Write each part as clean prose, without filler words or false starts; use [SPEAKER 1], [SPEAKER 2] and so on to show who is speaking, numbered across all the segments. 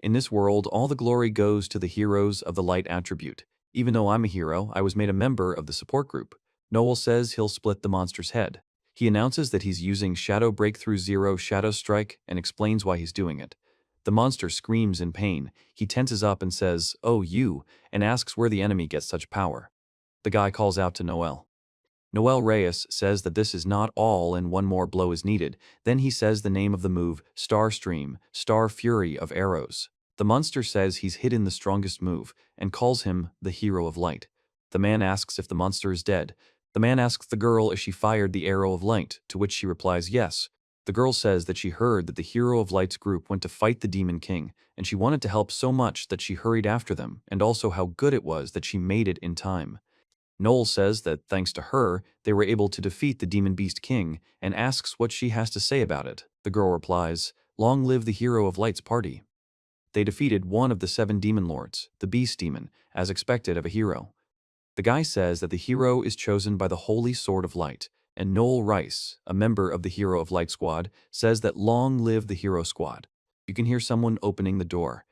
[SPEAKER 1] In this world, all the glory goes to the heroes of the light attribute. Even though I'm a hero, I was made a member of the support group. Noel says he'll split the monster's head. He announces that he's using Shadow Breakthrough Zero Shadow Strike and explains why he's doing it. The monster screams in pain. He tenses up and says, "Oh, you," and asks where the enemy gets such power. The guy calls out to Noel. Noel Reis says that this is not all and one more blow is needed. Then he says the name of the move, Star Stream, Star Fury of Arrows. The monster says he's hidden the strongest move and calls him the Hero of Light. The man asks if the monster is dead. The man asks the girl if she fired the arrow of light, to which she replies yes. The girl says that she heard that the Hero of Light's group went to fight the Demon King, and she wanted to help so much that she hurried after them, and also how good it was that she made it in time. Noel says that, thanks to her, they were able to defeat the Demon Beast King, and asks what she has to say about it. The girl replies, "Long live the Hero of Light's party." They defeated one of the 7 demon lords, the Beast Demon, as expected of a hero. The guy says that the hero is chosen by the Holy Sword of Light, and Noel Reis, a member of the Hero of Light squad, says that long live the Hero Squad. You can hear someone opening the door.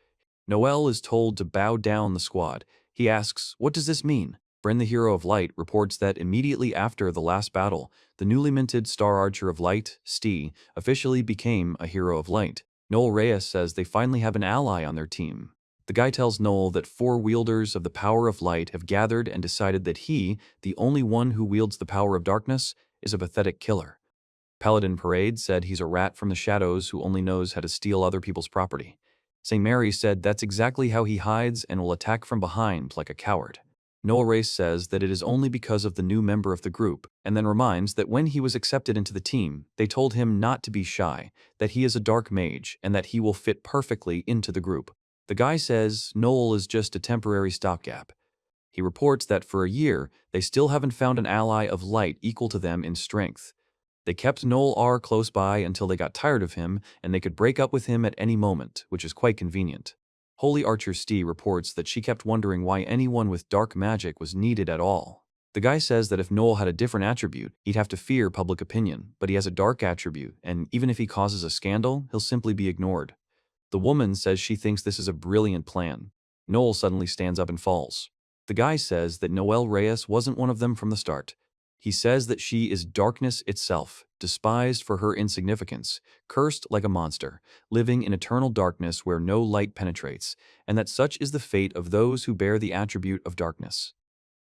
[SPEAKER 1] Noel is told to bow down the squad. He asks, "What does this mean?" Bren, the Hero of Light, reports that immediately after the last battle, the newly minted Star Archer of Light, Stee, officially became a Hero of Light. Noel Reis says they finally have an ally on their team. The guy tells Noel that 4 wielders of the power of light have gathered and decided that he, the only one who wields the power of darkness, is a pathetic killer. Paladin Parade said he's a rat from the shadows who only knows how to steal other people's property. St. Mary said that's exactly how he hides and will attack from behind like a coward. Noel Reis says that it is only because of the new member of the group, and then reminds that when he was accepted into the team, they told him not to be shy, that he is a dark mage, and that he will fit perfectly into the group. The guy says Noel is just a temporary stopgap. He reports that for a year, they still haven't found an ally of light equal to them in strength. They kept Noel R close by until they got tired of him, and they could break up with him at any moment, which is quite convenient. Holy Archer Stee reports that she kept wondering why anyone with dark magic was needed at all. The guy says that if Noel had a different attribute, he'd have to fear public opinion, but he has a dark attribute, and even if he causes a scandal, he'll simply be ignored. The woman says she thinks this is a brilliant plan. Noel suddenly stands up and falls. The guy says that Noel Reis wasn't one of them from the start. He says that she is darkness itself, despised for her insignificance, cursed like a monster, living in eternal darkness where no light penetrates, and that such is the fate of those who bear the attribute of darkness.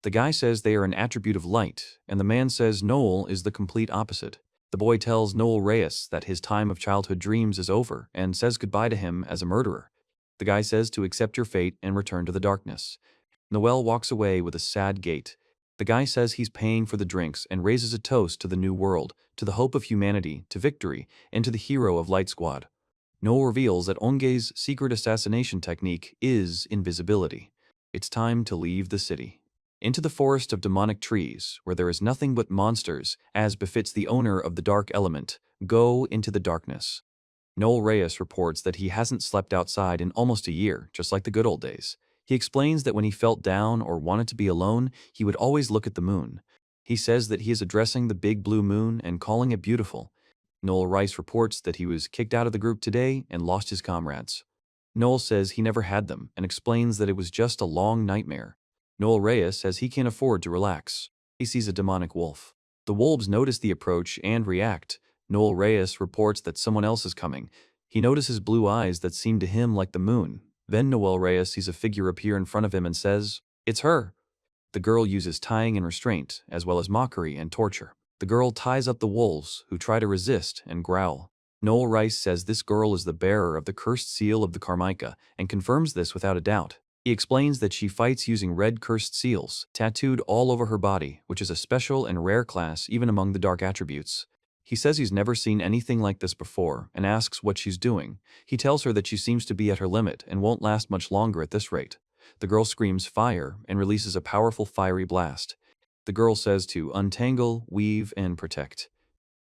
[SPEAKER 1] The guy says they are an attribute of light, and the man says Noel is the complete opposite. The boy tells Noel Reis that his time of childhood dreams is over and says goodbye to him as a murderer. The guy says to accept your fate and return to the darkness. Noel walks away with a sad gait. The guy says he's paying for the drinks and raises a toast to the new world, to the hope of humanity, to victory, and to the hero of Light Squad. Noel reveals that Onge's secret assassination technique is invisibility. It's time to leave the city. Into the forest of demonic trees, where there is nothing but monsters, as befits the owner of the dark element, go into the darkness. Noel Reis reports that he hasn't slept outside in almost a year, just like the good old days. He explains that when he felt down or wanted to be alone, he would always look at the moon. He says that he is addressing the big blue moon and calling it beautiful. Noel Reis reports that he was kicked out of the group today and lost his comrades. Noel says he never had them and explains that it was just a long nightmare. Noel Reis says he can't afford to relax. He sees a demonic wolf. The wolves notice the approach and react. Noel Reis reports that someone else is coming. He notices blue eyes that seem to him like the moon. Then Noel Reis sees a figure appear in front of him and says, "It's her." The girl uses tying and restraint, as well as mockery and torture. The girl ties up the wolves, who try to resist and growl. Noel Reis says this girl is the bearer of the cursed seal of the Carmichael, and confirms this without a doubt. He explains that she fights using red cursed seals, tattooed all over her body, which is a special and rare class even among the dark attributes. He says he's never seen anything like this before, and asks what she's doing. He tells her that she seems to be at her limit and won't last much longer at this rate. The girl screams fire and releases a powerful fiery blast. The girl says to untangle, weave, and protect.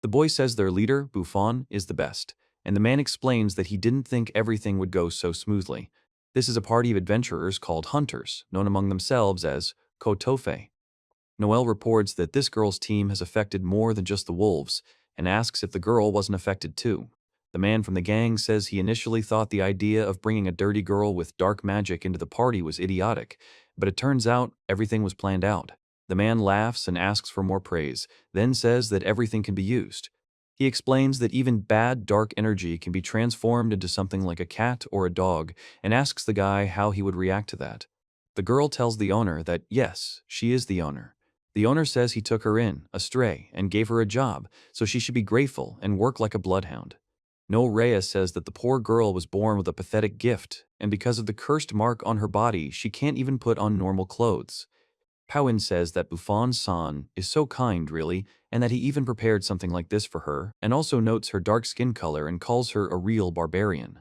[SPEAKER 1] The boy says their leader, Buffon, is the best, and the man explains that he didn't think everything would go so smoothly. This is a party of adventurers called hunters, known among themselves as Kotofe. Noel reports that this girl's team has affected more than just the wolves, and asks if the girl wasn't affected too. The man from the gang says he initially thought the idea of bringing a dirty girl with dark magic into the party was idiotic, but it turns out everything was planned out. The man laughs and asks for more praise, then says that everything can be used. He explains that even bad dark energy can be transformed into something like a cat or a dog, and asks the guy how he would react to that. The girl tells the owner that yes, she is the owner. The owner says he took her in, a stray, and gave her a job, so she should be grateful and work like a bloodhound. Noel Reis says that the poor girl was born with a pathetic gift, and because of the cursed mark on her body, she can't even put on normal clothes. Powin says that Buffon-san is so kind, really, and that he even prepared something like this for her, and also notes her dark skin color and calls her a real barbarian.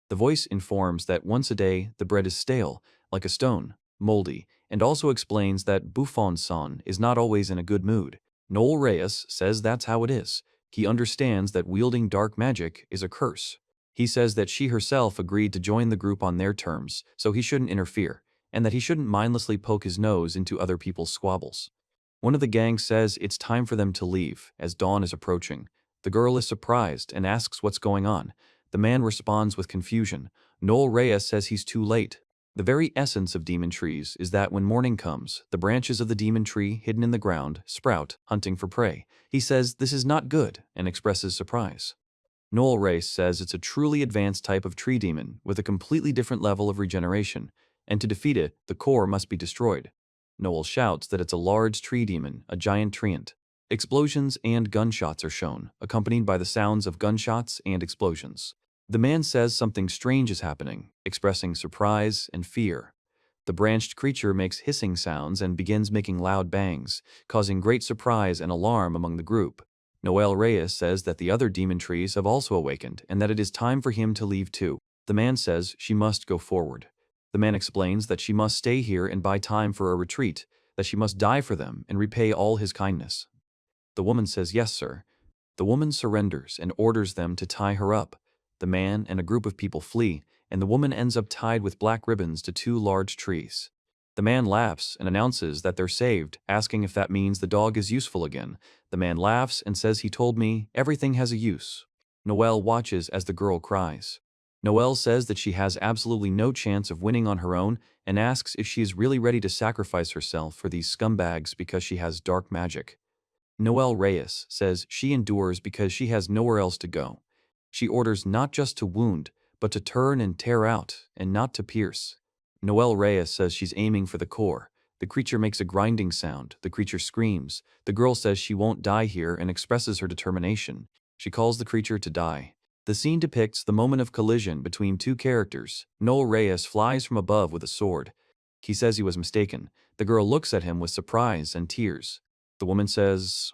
[SPEAKER 1] The voice informs that once a day, the bread is stale, like a stone, moldy, and also explains that Buffon-san is not always in a good mood. Noel Reis says that's how it is. He understands that wielding dark magic is a curse. He says that she herself agreed to join the group on their terms, so he shouldn't interfere, and that he shouldn't mindlessly poke his nose into other people's squabbles. One of the gang says it's time for them to leave, as dawn is approaching. The girl is surprised and asks what's going on. The man responds with confusion. Noel Reis says he's too late. The very essence of demon trees is that when morning comes, the branches of the demon tree hidden in the ground sprout, hunting for prey. He says this is not good and expresses surprise. Noel Reis says it's a truly advanced type of tree demon with a completely different level of regeneration, and to defeat it, the core must be destroyed. Noel shouts that it's a large tree demon, a giant treant. Explosions and gunshots are shown, accompanied by the sounds of gunshots and explosions. The man says something strange is happening, expressing surprise and fear. The branched creature makes hissing sounds and begins making loud bangs, causing great surprise and alarm among the group. Noel Reis says that the other demon trees have also awakened and that it is time for him to leave too. The man says she must go forward. The man explains that she must stay here and buy time for a retreat, that she must die for them and repay all his kindness. The woman says yes, sir. The woman surrenders and orders them to tie her up. The man and a group of people flee, and the woman ends up tied with black ribbons to two large trees. The man laughs and announces that they're saved, asking if that means the dog is useful again. The man laughs and says he told me everything has a use. Noel watches as the girl cries. Noel says that she has absolutely no chance of winning on her own and asks if she is really ready to sacrifice herself for these scumbags because she has dark magic. Noel Reis says she endures because she has nowhere else to go. She orders not just to wound, but to turn and tear out, and not to pierce. Noel Reis says she's aiming for the core. The creature makes a grinding sound. The creature screams. The girl says she won't die here and expresses her determination. She calls the creature to die. The scene depicts the moment of collision between two characters. Noel Reis flies from above with a sword. He says he was mistaken. The girl looks at him with surprise and tears. The woman says,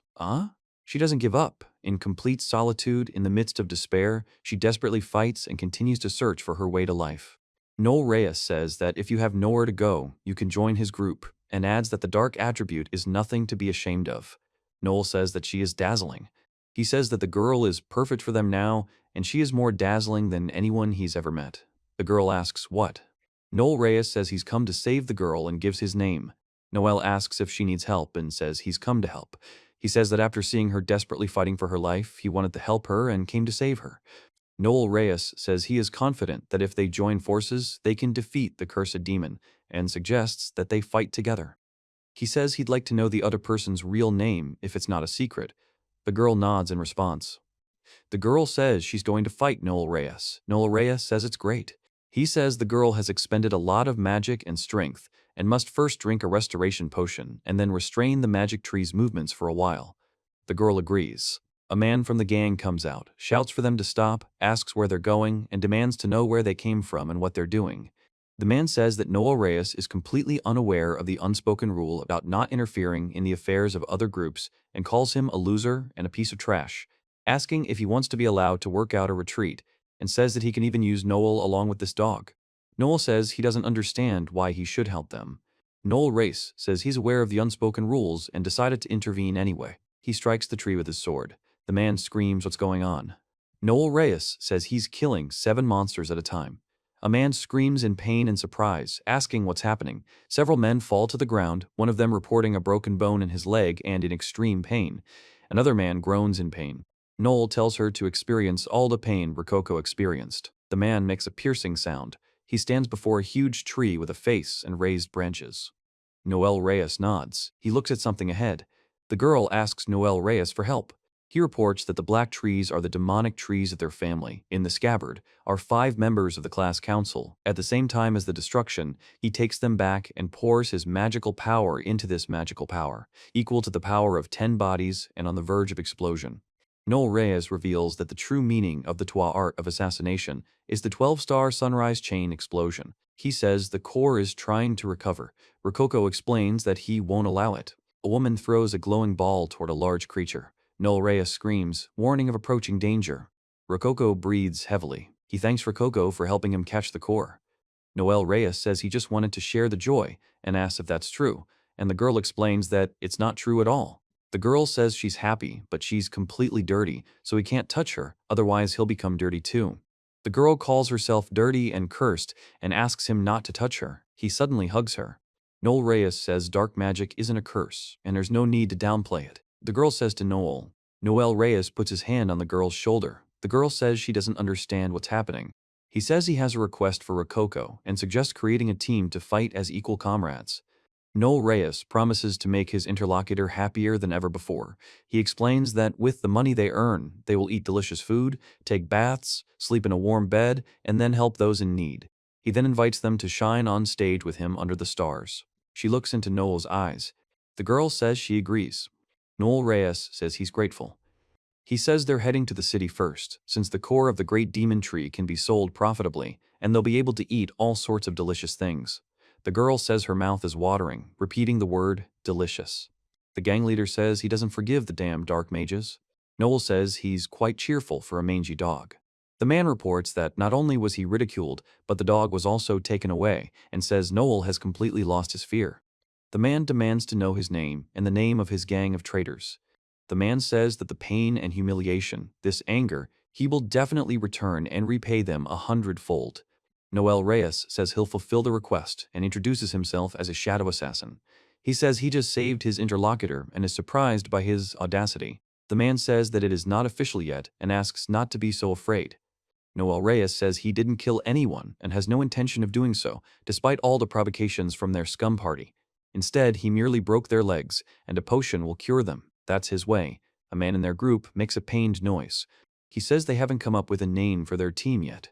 [SPEAKER 1] She doesn't give up. In complete solitude, in the midst of despair, she desperately fights and continues to search for her way to life. Noel Reis says that if you have nowhere to go, you can join his group, and adds that the dark attribute is nothing to be ashamed of. Noel says that she is dazzling. He says that the girl is perfect for them now, and she is more dazzling than anyone he's ever met. The girl asks, what? Noel Reis says he's come to save the girl and gives his name. Noel asks if she needs help and says he's come to help. He says that after seeing her desperately fighting for her life, he wanted to help her and came to save her. Noel Reis says he is confident that if they join forces, they can defeat the cursed demon, and suggests that they fight together. He says he'd like to know the other person's real name if it's not a secret. The girl nods in response. The girl says she's going to fight Noel Reis. Noel Reis says it's great. He says the girl has expended a lot of magic and strength, and must first drink a restoration potion and then restrain the magic tree's movements for a while. The girl agrees. A man from the gang comes out, shouts for them to stop, asks where they're going, and demands to know where they came from and what they're doing. The man says that Noel Reis is completely unaware of the unspoken rule about not interfering in the affairs of other groups and calls him a loser and a piece of trash, asking if he wants to be allowed to work out a retreat, and says that he can even use Noel along with this dog. Noel says he doesn't understand why he should help them. Noel Reis says he's aware of the unspoken rules and decided to intervene anyway. He strikes the tree with his sword. The man screams what's going on. Noel Reis says he's killing 7 monsters at a time. A man screams in pain and surprise, asking what's happening. Several men fall to the ground, one of them reporting a broken bone in his leg and in extreme pain. Another man groans in pain. Noel tells her to experience all the pain Rococo experienced. The man makes a piercing sound. He stands before a huge tree with a face and raised branches. Noel Reis nods. He looks at something ahead. The girl asks Noel Reis for help. He reports that the black trees are the demonic trees of their family. In the scabbard are 5 members of the class council. At the same time as the destruction, he takes them back and pours his magical power into this magical power, equal to the power of 10 bodies and on the verge of explosion. Noel Reyes reveals that the true meaning of the Twa art of assassination is the 12-star sunrise chain explosion. He says the core is trying to recover. Rococo explains that he won't allow it. A woman throws a glowing ball toward a large creature. Noel Reyes screams, warning of approaching danger. Rococo breathes heavily. He thanks Rococo for helping him catch the core. Noel Reyes says he just wanted to share the joy and asks if that's true, and the girl explains that it's not true at all. The girl says she's happy, but she's completely dirty, so he can't touch her, otherwise he'll become dirty too. The girl calls herself dirty and cursed and asks him not to touch her. He suddenly hugs her. Noel Reyes says dark magic isn't a curse, and there's no need to downplay it. The girl says to Noel. Noel Reyes puts his hand on the girl's shoulder. The girl says she doesn't understand what's happening. He says he has a request for Rococo and suggests creating a team to fight as equal comrades. Noel Reyes promises to make his interlocutor happier than ever before. He explains that with the money they earn, they will eat delicious food, take baths, sleep in a warm bed, and then help those in need. He then invites them to shine on stage with him under the stars. She looks into Noel's eyes. The girl says she agrees. Noel Reyes says he's grateful. He says they're heading to the city first, since the core of the great demon tree can be sold profitably, and they'll be able to eat all sorts of delicious things. The girl says her mouth is watering, repeating the word, delicious. The gang leader says he doesn't forgive the damn dark mages. Noel says he's quite cheerful for a mangy dog. The man reports that not only was he ridiculed, but the dog was also taken away, and says Noel has completely lost his fear. The man demands to know his name and the name of his gang of traitors. The man says that the pain and humiliation, this anger, he will definitely return and repay them 100-fold. Noel Reyes says he'll fulfill the request and introduces himself as a shadow assassin. He says he just saved his interlocutor and is surprised by his audacity. The man says that it is not official yet and asks not to be so afraid. Noel Reyes says he didn't kill anyone and has no intention of doing so, despite all the provocations from their scum party. Instead, he merely broke their legs, and a potion will cure them. That's his way. A man in their group makes a pained noise. He says they haven't come up with a name for their team yet.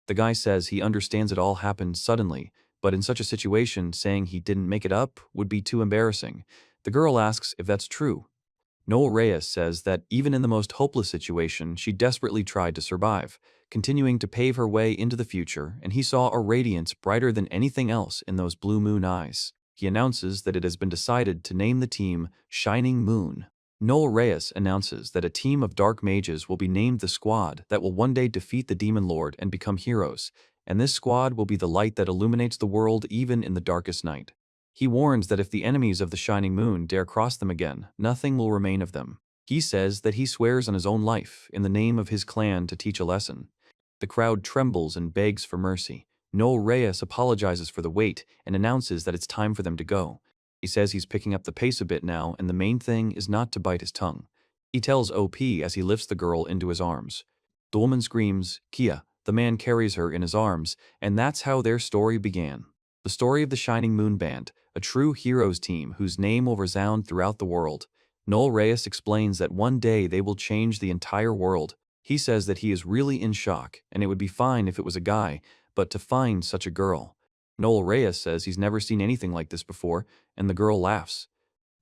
[SPEAKER 1] The guy says he understands it all happened suddenly, but in such a situation, saying he didn't make it up would be too embarrassing. The girl asks if that's true. Noel Reyes says that even in the most hopeless situation, she desperately tried to survive, continuing to pave her way into the future, and he saw a radiance brighter than anything else in those blue moon eyes. He announces that it has been decided to name the team Shining Moon. Noel Reyes announces that a team of dark mages will be named the squad that will one day defeat the demon lord and become heroes, and this squad will be the light that illuminates the world even in the darkest night. He warns that if the enemies of the Shining Moon dare cross them again, nothing will remain of them. He says that he swears on his own life in the name of his clan to teach a lesson. The crowd trembles and begs for mercy. Noel Reyes apologizes for the wait and announces that it's time for them to go. He says he's picking up the pace a bit now, and the main thing is not to bite his tongue. He tells OP as he lifts the girl into his arms. The woman screams, Kia. The man carries her in his arms, and that's how their story began. The story of the Shining Moon Band, a true heroes team whose name will resound throughout the world. Noel Reyes explains that one day they will change the entire world. He says that he is really in shock, and it would be fine if it was a guy, but to find such a girl. Noel Reyes says he's never seen anything like this before, and the girl laughs.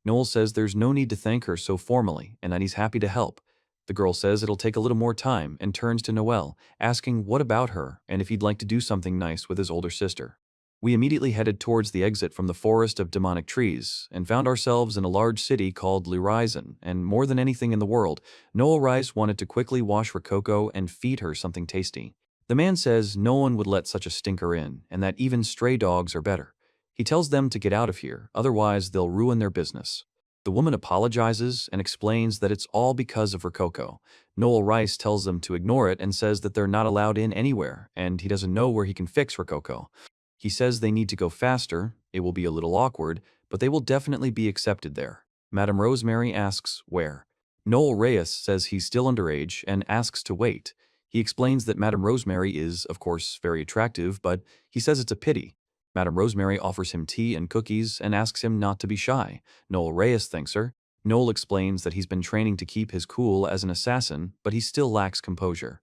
[SPEAKER 1] Noel says there's no need to thank her so formally, and that he's happy to help. The girl says it'll take a little more time and turns to Noel, asking what about her and if he'd like to do something nice with his older sister. We immediately headed towards the exit from the forest of demonic trees and found ourselves in a large city called Lyrizon, and more than anything in the world, Noel Reis wanted to quickly wash Rococo and feed her something tasty. The man says no one would let such a stinker in, and that even stray dogs are better. He tells them to get out of here, otherwise they'll ruin their business. The woman apologizes and explains that it's all because of Rococo. Noel Reis tells them to ignore it and says that they're not allowed in anywhere, and he doesn't know where he can fix Rococo. He says they need to go faster, it will be a little awkward, but they will definitely be accepted there. Madame Rosemary asks, where? Noel Reis says he's still underage and asks to wait. He explains that Madame Rosemary is, of course, very attractive, but he says it's a pity. Madame Rosemary offers him tea and cookies and asks him not to be shy. Noel Reis thanks her. Noel explains that he's been training to keep his cool as an assassin, but he still lacks composure.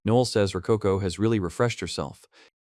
[SPEAKER 1] Noel says Rococo has really refreshed herself.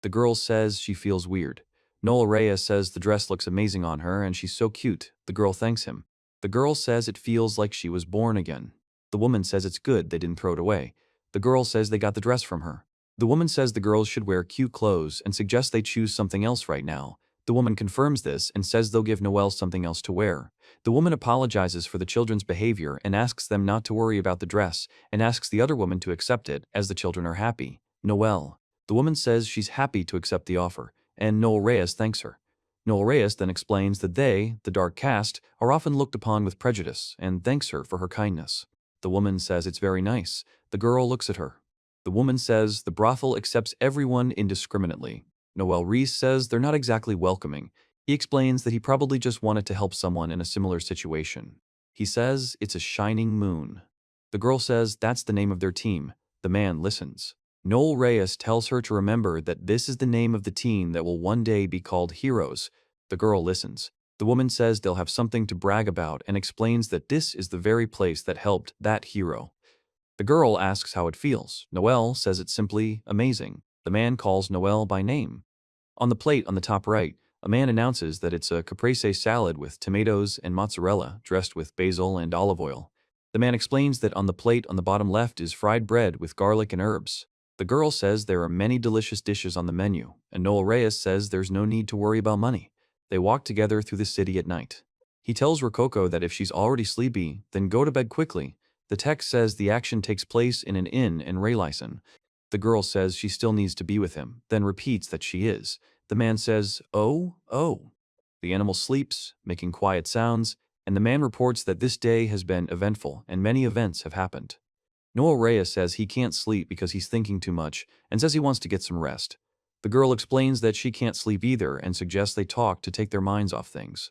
[SPEAKER 1] The girl says she feels weird. Noel Reis says the dress looks amazing on her and she's so cute. The girl thanks him. The girl says it feels like she was born again. The woman says it's good they didn't throw it away. The girl says they got the dress from her. The woman says the girls should wear cute clothes and suggests they choose something else right now. The woman confirms this and says they'll give Noel something else to wear. The woman apologizes for the children's behavior and asks them not to worry about the dress and asks the other woman to accept it as the children are happy. Noel. The woman says she's happy to accept the offer, and Noel Reis thanks her. Noel Reis then explains that they, the dark caste, are often looked upon with prejudice and thanks her for her kindness. The woman says it's very nice. The girl looks at her. The woman says the brothel accepts everyone indiscriminately. Noel Reis says they're not exactly welcoming. He explains that he probably just wanted to help someone in a similar situation. He says it's a shining moon. The girl says that's the name of their team. The man listens. Noel Reis tells her to remember that this is the name of the team that will one day be called Heroes. The girl listens. The woman says they'll have something to brag about and explains that this is the very place that helped that hero. The girl asks how it feels. Noel says it's simply amazing. The man calls Noel by name. On the plate on the top right, a man announces that it's a caprese salad with tomatoes and mozzarella dressed with basil and olive oil. The man explains that on the plate on the bottom left is fried bread with garlic and herbs. The girl says there are many delicious dishes on the menu, and Noel Reis says there's no need to worry about money. They walk together through the city at night. He tells Rococo that if she's already sleepy, then go to bed quickly. The text says the action takes place in an inn in Rayleisen. The girl says she still needs to be with him, then repeats that she is. The man says, "Oh, oh." The animal sleeps, making quiet sounds, and the man reports that this day has been eventful and many events have happened. Noel Reis says he can't sleep because he's thinking too much and says he wants to get some rest. The girl explains that she can't sleep either and suggests they talk to take their minds off things.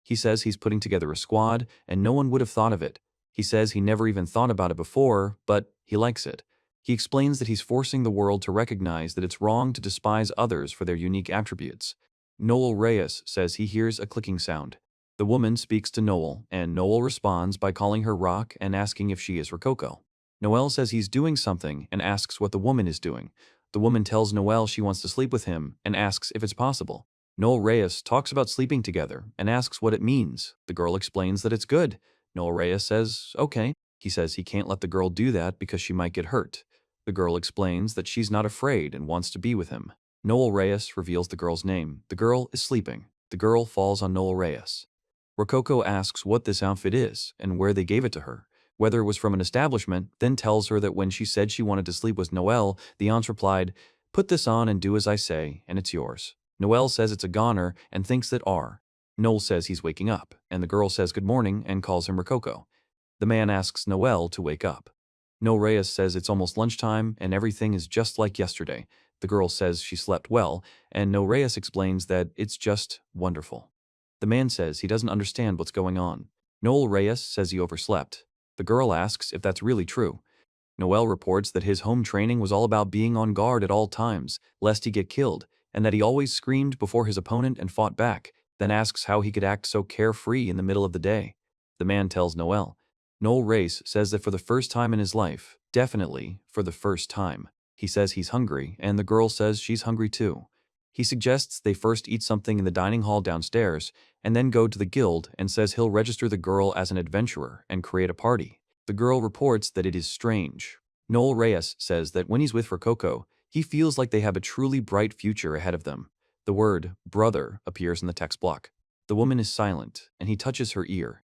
[SPEAKER 1] He says he's putting together a squad and no one would have thought of it. He says he never even thought about it before, but he likes it. He explains that he's forcing the world to recognize that it's wrong to despise others for their unique attributes. Noel Reis says he hears a clicking sound. The woman speaks to Noel, and Noel responds by calling her Rock and asking if she is Rococo. Noel says he's doing something and asks what the woman is doing. The woman tells Noel she wants to sleep with him and asks if it's possible. Noel Reis talks about sleeping together and asks what it means. The girl explains that it's good. Noel Reis says, okay. He says he can't let the girl do that because she might get hurt. The girl explains that she's not afraid and wants to be with him. Noel Reis reveals the girl's name. The girl is sleeping. The girl falls on Noel Reis. Rococo asks what this outfit is and where they gave it to her. Whether it was from an establishment, then tells her that when she said she wanted to sleep with Noel, the aunt replied, "Put this on and do as I say, and it's yours." Noel says it's a goner and thinks that R. Noel says he's waking up, and the girl says good morning and calls him Rococo. The man asks Noel to wake up. Noel Reis says it's almost lunchtime and everything is just like yesterday. The girl says she slept well, and Noel Reis explains that it's just wonderful. The man says he doesn't understand what's going on. Noel Reis says he overslept. The girl asks if that's really true. Noel reports that his home training was all about being on guard at all times, lest he get killed, and that he always screamed before his opponent and fought back, then asks how he could act so carefree in the middle of the day. The man tells Noel. Noel Reis says that for the first time in his life, definitely for the first time, he says he's hungry, and the girl says she's hungry too. He suggests they first eat something in the dining hall downstairs, and then go to the guild and says he'll register the girl as an adventurer and create a party. The girl reports that it is strange. Noel Reis says that when he's with Rococo, he feels like they have a truly bright future ahead of them. The word brother appears in the text block. The woman is silent, and he touches her ear.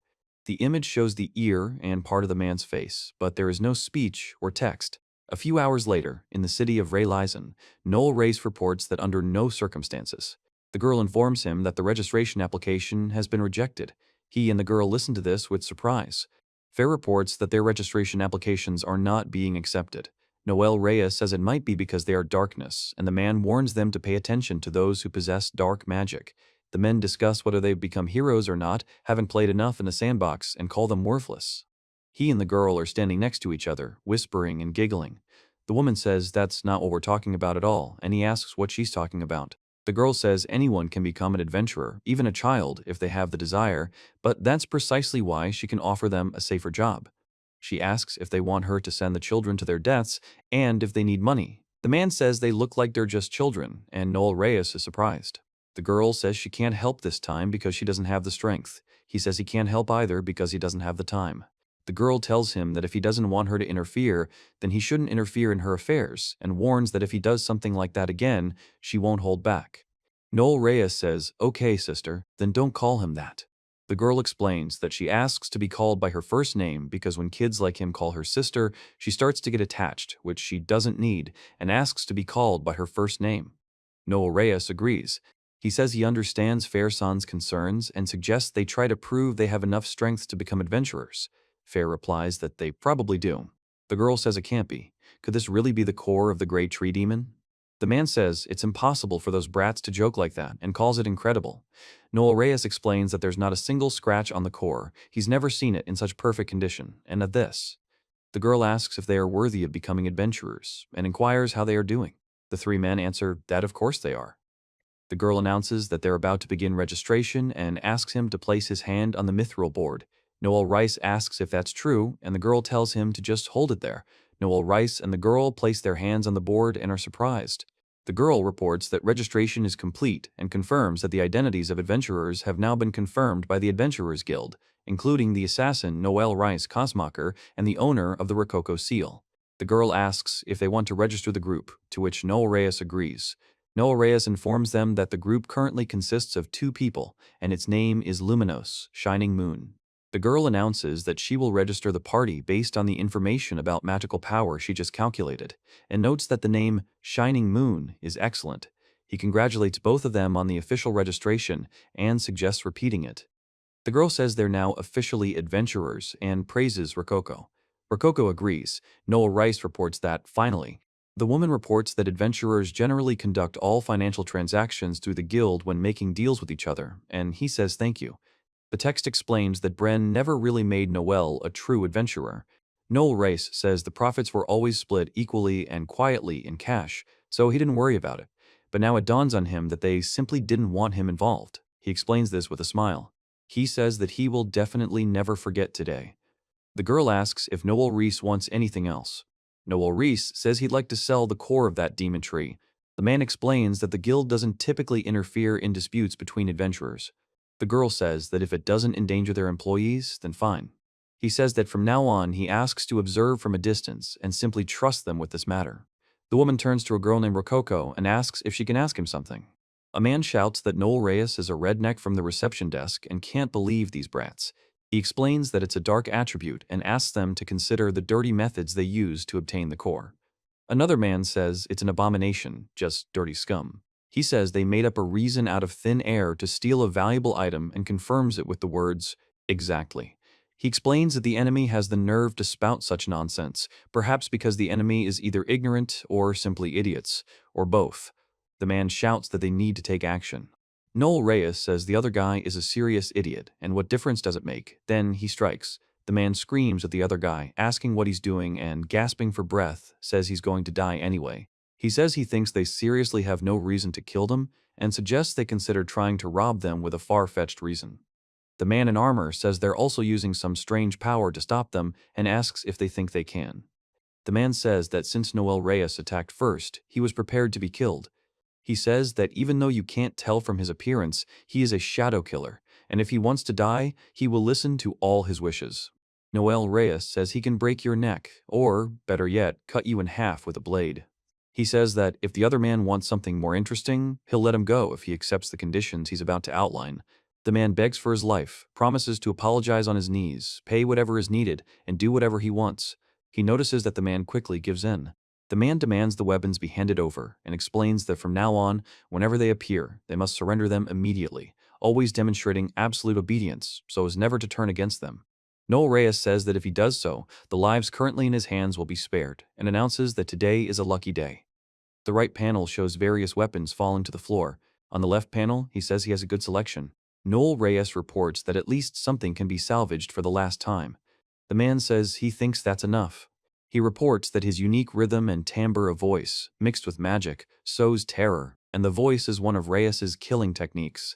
[SPEAKER 1] The image shows the ear and part of the man's face, but there is no speech or text. A few hours later, in the city of Rayleisen, Noel Reis reports that under no circumstances. The girl informs him that the registration application has been rejected. He and the girl listen to this with surprise. Fair reports that their registration applications are not being accepted. Noel Reis says it might be because they are darkness, and the man warns them to pay attention to those who possess dark magic. The men discuss whether they've become heroes or not, haven't played enough in the sandbox, and call them worthless. He and the girl are standing next to each other, whispering and giggling. The woman says that's not what we're talking about at all, and he asks what she's talking about. The girl says anyone can become an adventurer, even a child, if they have the desire, but that's precisely why she can offer them a safer job. She asks if they want her to send the children to their deaths and if they need money. The man says they look like they're just children, and Noel Reis is surprised. The girl says she can't help this time because she doesn't have the strength. He says he can't help either because he doesn't have the time. The girl tells him that if he doesn't want her to interfere, then he shouldn't interfere in her affairs, and warns that if he does something like that again, she won't hold back. Noel Reyes says, "Okay, sister, then don't call him that." The girl explains that she asks to be called by her first name because when kids like him call her sister, she starts to get attached, which she doesn't need, and asks to be called by her first name. Noel Reyes agrees. He says he understands Fair-san's concerns and suggests they try to prove they have enough strength to become adventurers. Fair replies that they probably do. The girl says it can't be. Could this really be the core of the Great Tree Demon? The man says it's impossible for those brats to joke like that and calls it incredible. Noel Reyes explains that there's not a single scratch on the core. He's never seen it in such perfect condition, and at this. The girl asks if they are worthy of becoming adventurers and inquires how they are doing. The three men answer that of course they are. The girl announces that they're about to begin registration and asks him to place his hand on the mithril board. Noel Reis asks if that's true, and the girl tells him to just hold it there. Noel Reis and the girl place their hands on the board and are surprised. The girl reports that registration is complete and confirms that the identities of adventurers have now been confirmed by the Adventurers Guild, including the assassin Noel Reis Cosmacher and the owner of the Rococo seal. The girl asks if they want to register the group, to which Noel Reyes agrees. Noel Reyes informs them that the group currently consists of 2 people, and its name is Luminos, Shining Moon. The girl announces that she will register the party based on the information about magical power she just calculated, and notes that the name Shining Moon is excellent. He congratulates both of them on the official registration and suggests repeating it. The girl says they're now officially adventurers and praises Rococo. Rococo agrees. Noel Reis reports that, finally, the woman reports that adventurers generally conduct all financial transactions through the guild when making deals with each other, and he says thank you. The text explains that Bren never really made Noel a true adventurer. Noel Reis says the profits were always split equally and quietly in cash, so he didn't worry about it. But now it dawns on him that they simply didn't want him involved. He explains this with a smile. He says that he will definitely never forget today. The girl asks if Noel Reis wants anything else. Noel Reis says he'd like to sell the core of that demon tree. The man explains that the guild doesn't typically interfere in disputes between adventurers. The girl says that if it doesn't endanger their employees, then fine. He says that from now on he asks to observe from a distance and simply trust them with this matter. The woman turns to a girl named Rococo and asks if she can ask him something. A man shouts that Noel Reyes is a redneck from the reception desk and can't believe these brats. He explains that it's a dark attribute and asks them to consider the dirty methods they use to obtain the core. Another man says it's an abomination, just dirty scum. He says they made up a reason out of thin air to steal a valuable item and confirms it with the words, "exactly." He explains that the enemy has the nerve to spout such nonsense, perhaps because the enemy is either ignorant or simply idiots, or both. The man shouts that they need to take action. Noel Reyes says the other guy is a serious idiot, and what difference does it make? Then he strikes. The man screams at the other guy, asking what he's doing and, gasping for breath, says he's going to die anyway. He says he thinks they seriously have no reason to kill them, and suggests they consider trying to rob them with a far-fetched reason. The man in armor says they're also using some strange power to stop them and asks if they think they can. The man says that since Noel Reyes attacked first, he was prepared to be killed. He says that even though you can't tell from his appearance, he is a shadow killer, and if he wants to die, he will listen to all his wishes. Noel Reyes says he can break your neck, or, better yet, cut you in half with a blade. He says that if the other man wants something more interesting, he'll let him go if he accepts the conditions he's about to outline. The man begs for his life, promises to apologize on his knees, pay whatever is needed, and do whatever he wants. He notices that the man quickly gives in. The man demands the weapons be handed over and explains that from now on, whenever they appear, they must surrender them immediately, always demonstrating absolute obedience so as never to turn against them. Noel Reyes says that if he does so, the lives currently in his hands will be spared, and announces that today is a lucky day. The right panel shows various weapons falling to the floor. On the left panel, he says he has a good selection. Noel Reyes reports that at least something can be salvaged for the last time. The man says he thinks that's enough. He reports that his unique rhythm and timbre of voice, mixed with magic, sows terror, and the voice is one of Reis's killing techniques.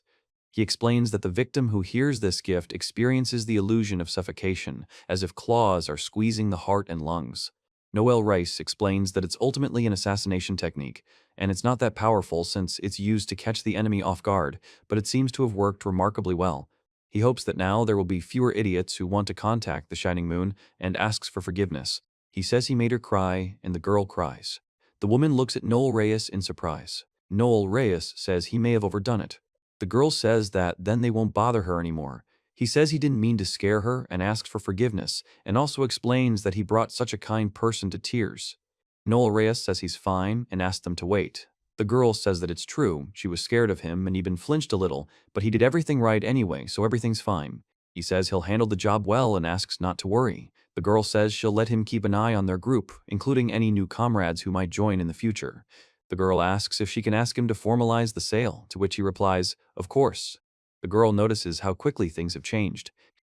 [SPEAKER 1] He explains that the victim who hears this gift experiences the illusion of suffocation, as if claws are squeezing the heart and lungs. Noel Reis explains that it's ultimately an assassination technique, and it's not that powerful since it's used to catch the enemy off guard, but it seems to have worked remarkably well. He hopes that now there will be fewer idiots who want to contact the Shining Moon and asks for forgiveness. He says he made her cry, and the girl cries. The woman looks at Noel Reis in surprise. Noel Reis says he may have overdone it. The girl says that then they won't bother her anymore. He says he didn't mean to scare her and asks for forgiveness, and also explains that he brought such a kind person to tears. Noel Reis says he's fine and asks them to wait. The girl says that it's true, she was scared of him and even flinched a little, but he did everything right anyway, so everything's fine. He says he'll handle the job well and asks not to worry. The girl says she'll let him keep an eye on their group, including any new comrades who might join in the future. The girl asks if she can ask him to formalize the sale, to which he replies, "Of course." The girl notices how quickly things have changed.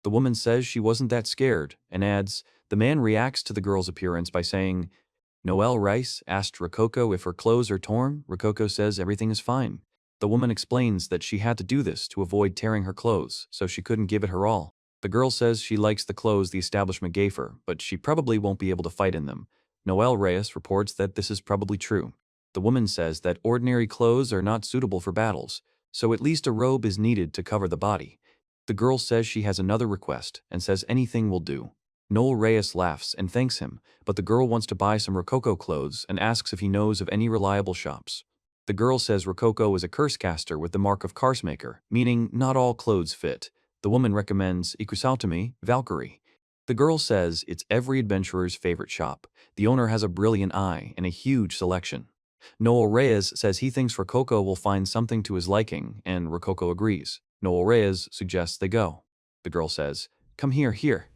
[SPEAKER 1] The woman says she wasn't that scared, and adds, the man reacts to the girl's appearance by saying, Noel Reis asked Rococo if her clothes are torn. Rococo says everything is fine. The woman explains that she had to do this to avoid tearing her clothes, so she couldn't give it her all. The girl says she likes the clothes the establishment gave her, but she probably won't be able to fight in them. Noel Reis reports that this is probably true. The woman says that ordinary clothes are not suitable for battles, so at least a robe is needed to cover the body. The girl says she has another request and says anything will do. Noel Reis laughs and thanks him, but the girl wants to buy some Rococo clothes and asks if he knows of any reliable shops. The girl says Rococo is a curse caster with the mark of Karsmaker, meaning not all clothes fit. The woman recommends Ikusaltami, Valkyrie. The girl says it's every adventurer's favorite shop. The owner has a brilliant eye and a huge selection. Noel Reis says he thinks Rococo will find something to his liking, and Rococo agrees. Noel Reis suggests they go. The girl says, "Come here."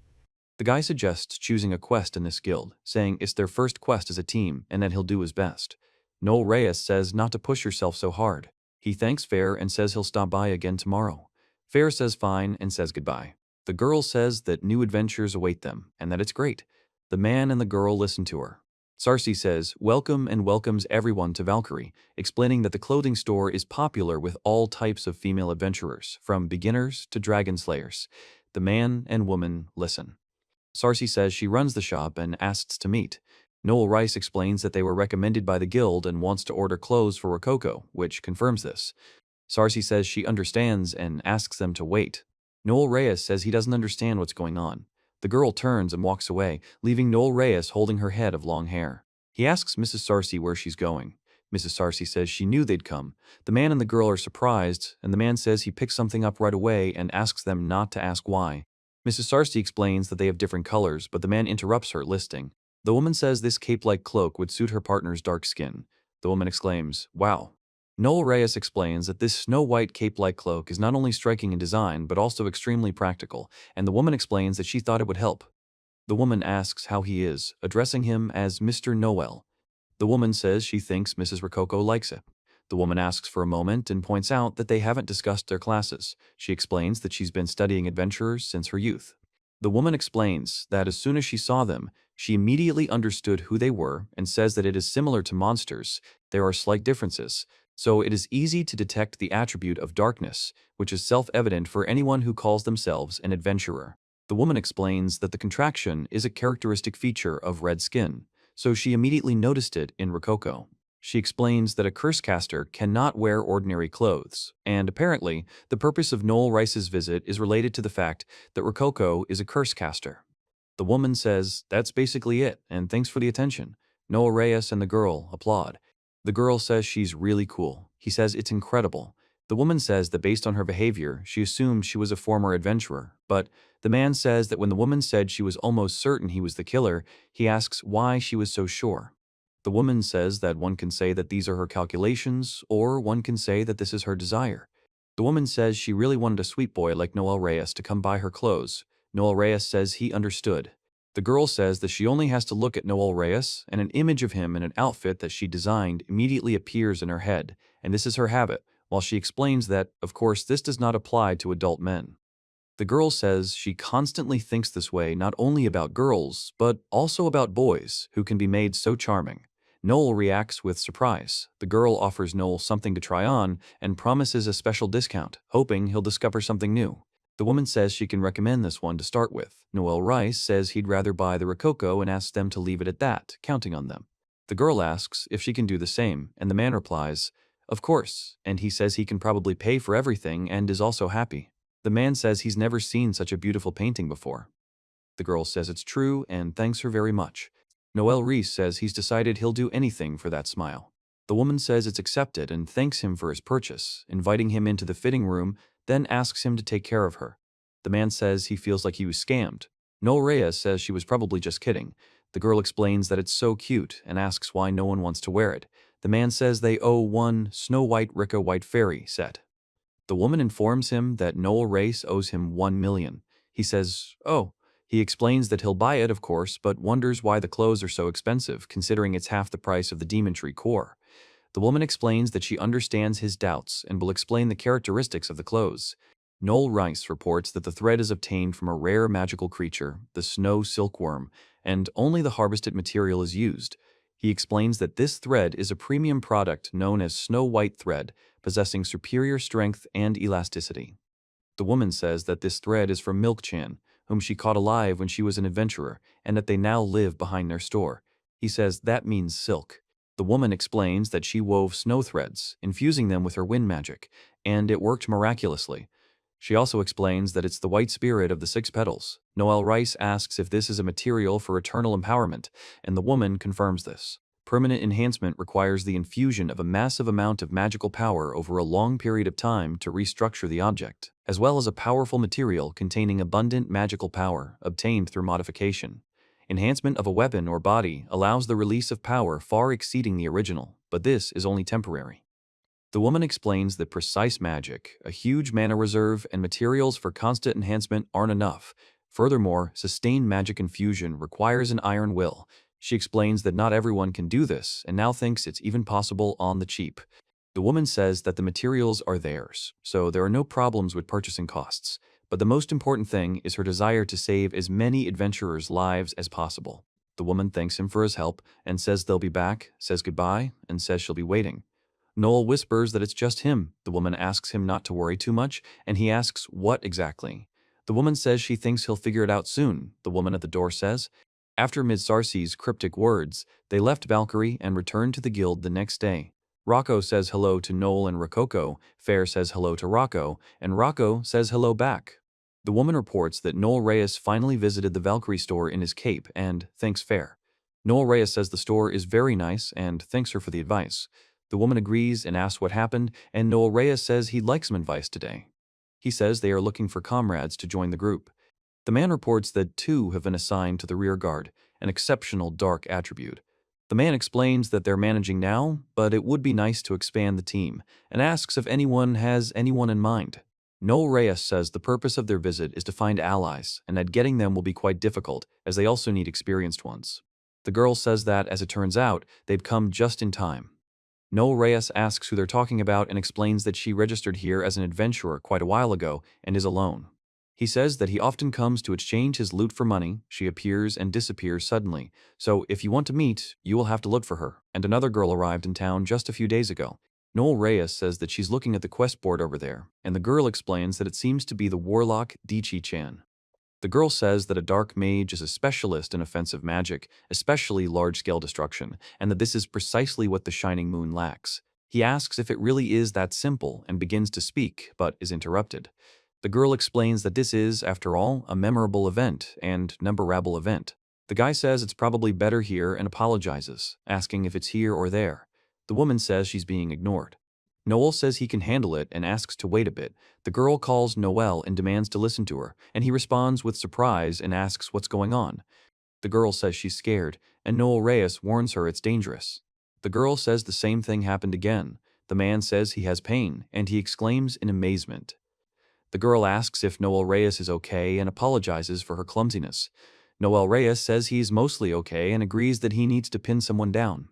[SPEAKER 1] The guy suggests choosing a quest in this guild, saying it's their first quest as a team and that he'll do his best. Noel Reis says not to push yourself so hard. He thanks Fair and says he'll stop by again tomorrow. Fair says fine and says goodbye. The girl says that new adventures await them and that it's great. The man and the girl listen to her. Sarsi says, welcome and welcomes everyone to Valkyrie, explaining that the clothing store is popular with all types of female adventurers, from beginners to dragon slayers. The man and woman listen. Sarsi says she runs the shop and asks to meet. Noel Reis explains that they were recommended by the guild and wants to order clothes for Rococo, which confirms this. Sarsi says she understands and asks them to wait. Noel Reis says he doesn't understand what's going on. The girl turns and walks away, leaving Noel Reis holding her head of long hair. He asks Mrs. Sarsi where she's going. Mrs. Sarsi says she knew they'd come. The man and the girl are surprised, and the man says he picks something up right away and asks them not to ask why. Mrs. Sarsi explains that they have different colors, but the man interrupts her, listing. The woman says this cape-like cloak would suit her partner's dark skin. The woman exclaims, wow. Noel Reis explains that this snow-white cape-like cloak is not only striking in design, but also extremely practical, and the woman explains that she thought it would help. The woman asks how he is, addressing him as Mr. Noel. The woman says she thinks Mrs. Rococo likes it. The woman asks for a moment and points out that they haven't discussed their classes. She explains that she's been studying adventurers since her youth. The woman explains that as soon as she saw them, she immediately understood who they were and says that it is similar to monsters. There are slight differences. So it is easy to detect the attribute of darkness, which is self-evident for anyone who calls themselves an adventurer. The woman explains that the contraction is a characteristic feature of red skin, so she immediately noticed it in Rococo. She explains that a curse caster cannot wear ordinary clothes, and apparently, the purpose of Noel Reis's visit is related to the fact that Rococo is a curse caster. The woman says, that's basically it, and thanks for the attention. Noel Reis and the girl applaud. The girl says she's really cool. He says it's incredible. The woman says that based on her behavior, she assumed she was a former adventurer, but the man says that when the woman said she was almost certain he was the killer, he asks why she was so sure. The woman says that one can say that these are her calculations, or one can say that this is her desire. The woman says she really wanted a sweet boy like Noel Reis to come buy her clothes. Noel Reis says he understood. The girl says that she only has to look at Noel Reis, and an image of him in an outfit that she designed immediately appears in her head, and this is her habit, while she explains that, of course, this does not apply to adult men. The girl says she constantly thinks this way not only about girls, but also about boys who can be made so charming. Noel reacts with surprise. The girl offers Noel something to try on and promises a special discount, hoping he'll discover something new. The woman says she can recommend this one to start with. Noel Reis says he'd rather buy the Rococo and asks them to leave it at that, counting on them. The girl asks if she can do the same, and the man replies, "Of course," and he says he can probably pay for everything and is also happy. The man says he's never seen such a beautiful painting before. The girl says it's true and thanks her very much. Noel Reis says he's decided he'll do anything for that smile. The woman says it's accepted and thanks him for his purchase, inviting him into the fitting room, then asks him to take care of her. The man says he feels like he was scammed. Noel Reis says she was probably just kidding. The girl explains that it's so cute and asks why no one wants to wear it. The man says they owe one Snow White Ricka White Fairy set. The woman informs him that Noel Reis owes him 1 million. He says, "Oh." He explains that he'll buy it, of course, but wonders why the clothes are so expensive, considering it's half the price of the Demon Tree core. The woman explains that she understands his doubts and will explain the characteristics of the clothes. Noel Reis reports that the thread is obtained from a rare magical creature, the snow silkworm, and only the harvested material is used. He explains that this thread is a premium product known as snow white thread, possessing superior strength and elasticity. The woman says that this thread is from Milk-chan, whom she caught alive when she was an adventurer, and that they now live behind their store. He says that means silk. The woman explains that she wove snow threads, infusing them with her wind magic, and it worked miraculously. She also explains that it's the white spirit of the 6 petals. Noel Reis asks if this is a material for eternal empowerment, and the woman confirms this. Permanent enhancement requires the infusion of a massive amount of magical power over a long period of time to restructure the object, as well as a powerful material containing abundant magical power obtained through modification. Enhancement of a weapon or body allows the release of power far exceeding the original, but this is only temporary. The woman explains that precise magic, a huge mana reserve, and materials for constant enhancement aren't enough. Furthermore, sustained magic infusion requires an iron will. She explains that not everyone can do this and now thinks it's even possible on the cheap. The woman says that the materials are theirs, so there are no problems with purchasing costs. But the most important thing is her desire to save as many adventurers' lives as possible. The woman thanks him for his help and says they'll be back, says goodbye, and says she'll be waiting. Noel whispers that it's just him. The woman asks him not to worry too much, and he asks what exactly. The woman says she thinks he'll figure it out soon, the woman at the door says. After Midsarsi's cryptic words, they left Valkyrie and returned to the guild the next day. Rocco says hello to Noel and Rococo, Fair says hello to Rocco, and Rocco says hello back. The woman reports that Noel Reis finally visited the Valkyrie store in his cape and thanks Fair. Noel Reis says the store is very nice and thanks her for the advice. The woman agrees and asks what happened, and Noel Reis says he'd like some advice today. He says they are looking for comrades to join the group. The man reports that 2 have been assigned to the rear guard, an exceptional dark attribute. The man explains that they're managing now, but it would be nice to expand the team, and asks if anyone has anyone in mind. Noel Reis says the purpose of their visit is to find allies, and that getting them will be quite difficult, as they also need experienced ones. The girl says that, as it turns out, they've come just in time. Noel Reis asks who they're talking about and explains that she registered here as an adventurer quite a while ago and is alone. He says that he often comes to exchange his loot for money. She appears and disappears suddenly, so if you want to meet, you will have to look for her. And another girl arrived in town just a few days ago. Noel Reis says that she's looking at the quest board over there, and the girl explains that it seems to be the warlock Dichi-chan. The girl says that a dark mage is a specialist in offensive magic, especially large-scale destruction, and that this is precisely what the Shining Moon lacks. He asks if it really is that simple and begins to speak, but is interrupted. The girl explains that this is, after all, a memorable event and memorable event. The guy says it's probably better here and apologizes, asking if it's here or there. The woman says she's being ignored. Noel says he can handle it and asks to wait a bit. The girl calls Noel and demands to listen to her, and he responds with surprise and asks what's going on. The girl says she's scared, and Noel Reis warns her it's dangerous. The girl says the same thing happened again. The man says he has pain, and he exclaims in amazement. The girl asks if Noel Reis is okay and apologizes for her clumsiness. Noel Reis says he's mostly okay and agrees that he needs to pin someone down.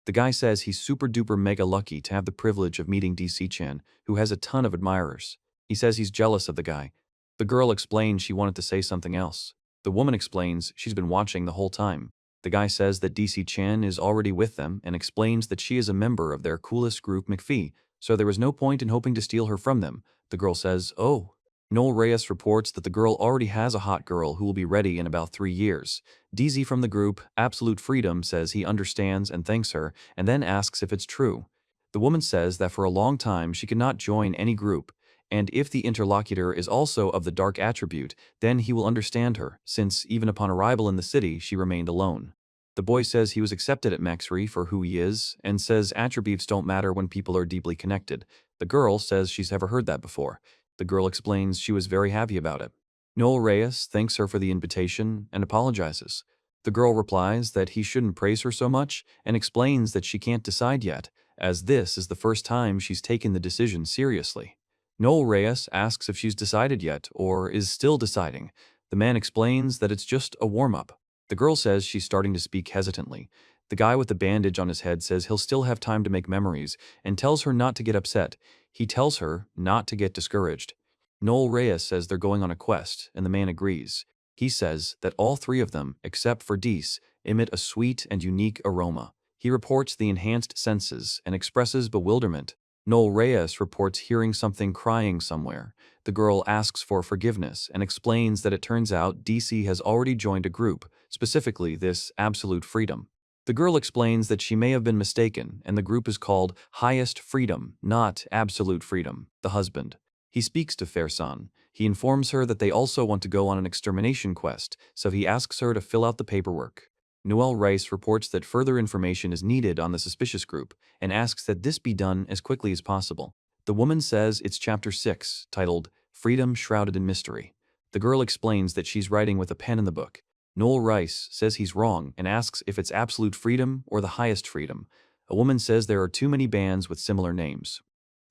[SPEAKER 1] The guy says he's super duper mega lucky to have the privilege of meeting DC-chan, who has a ton of admirers. He says he's jealous of the guy. The girl explains she wanted to say something else. The woman explains she's been watching the whole time. The guy says that DC-chan is already with them and explains that she is a member of their coolest group McPhee, so there was no point in hoping to steal her from them. The girl says, "Oh." Noel Reyes reports that the girl already has a hot girl who will be ready in about 3 years. DZ from the group, Absolute Freedom, says he understands and thanks her, and then asks if it's true. The woman says that for a long time she cannot join any group, and if the interlocutor is also of the dark attribute, then he will understand her, since even upon arrival in the city she remained alone. The boy says he was accepted at Maxry for who he is, and says attributes don't matter when people are deeply connected. The girl says she's never heard that before. The girl explains she was very happy about it. Noel Reyes thanks her for the invitation and apologizes. The girl replies that he shouldn't praise her so much and explains that she can't decide yet, as this is the first time she's taken the decision seriously. Noel Reyes asks if she's decided yet or is still deciding. The man explains that it's just a warm-up. The girl says she's starting to speak hesitantly. The guy with the bandage on his head says he'll still have time to make memories and tells her not to get upset. He tells her not to get discouraged. Noel Reyes says they're going on a quest, and the man agrees. He says that all 3 of them, except for Dees, emit a sweet and unique aroma. He reports the enhanced senses and expresses bewilderment. Noel Reyes reports hearing something crying somewhere. The girl asks for forgiveness and explains that it turns out DC has already joined a group, specifically this Absolute Freedom. The girl explains that she may have been mistaken and the group is called Highest Freedom, not Absolute Freedom, the husband. He speaks to Fairson. He informs her that they also want to go on an extermination quest, so he asks her to fill out the paperwork. Noel Reis reports that further information is needed on the suspicious group and asks that this be done as quickly as possible. The woman says it's Chapter 6, titled Freedom Shrouded in Mystery. The girl explains that she's writing with a pen in the book. Noel Reis says he's wrong and asks if it's Absolute Freedom or the Highest Freedom. A woman says there are too many bands with similar names.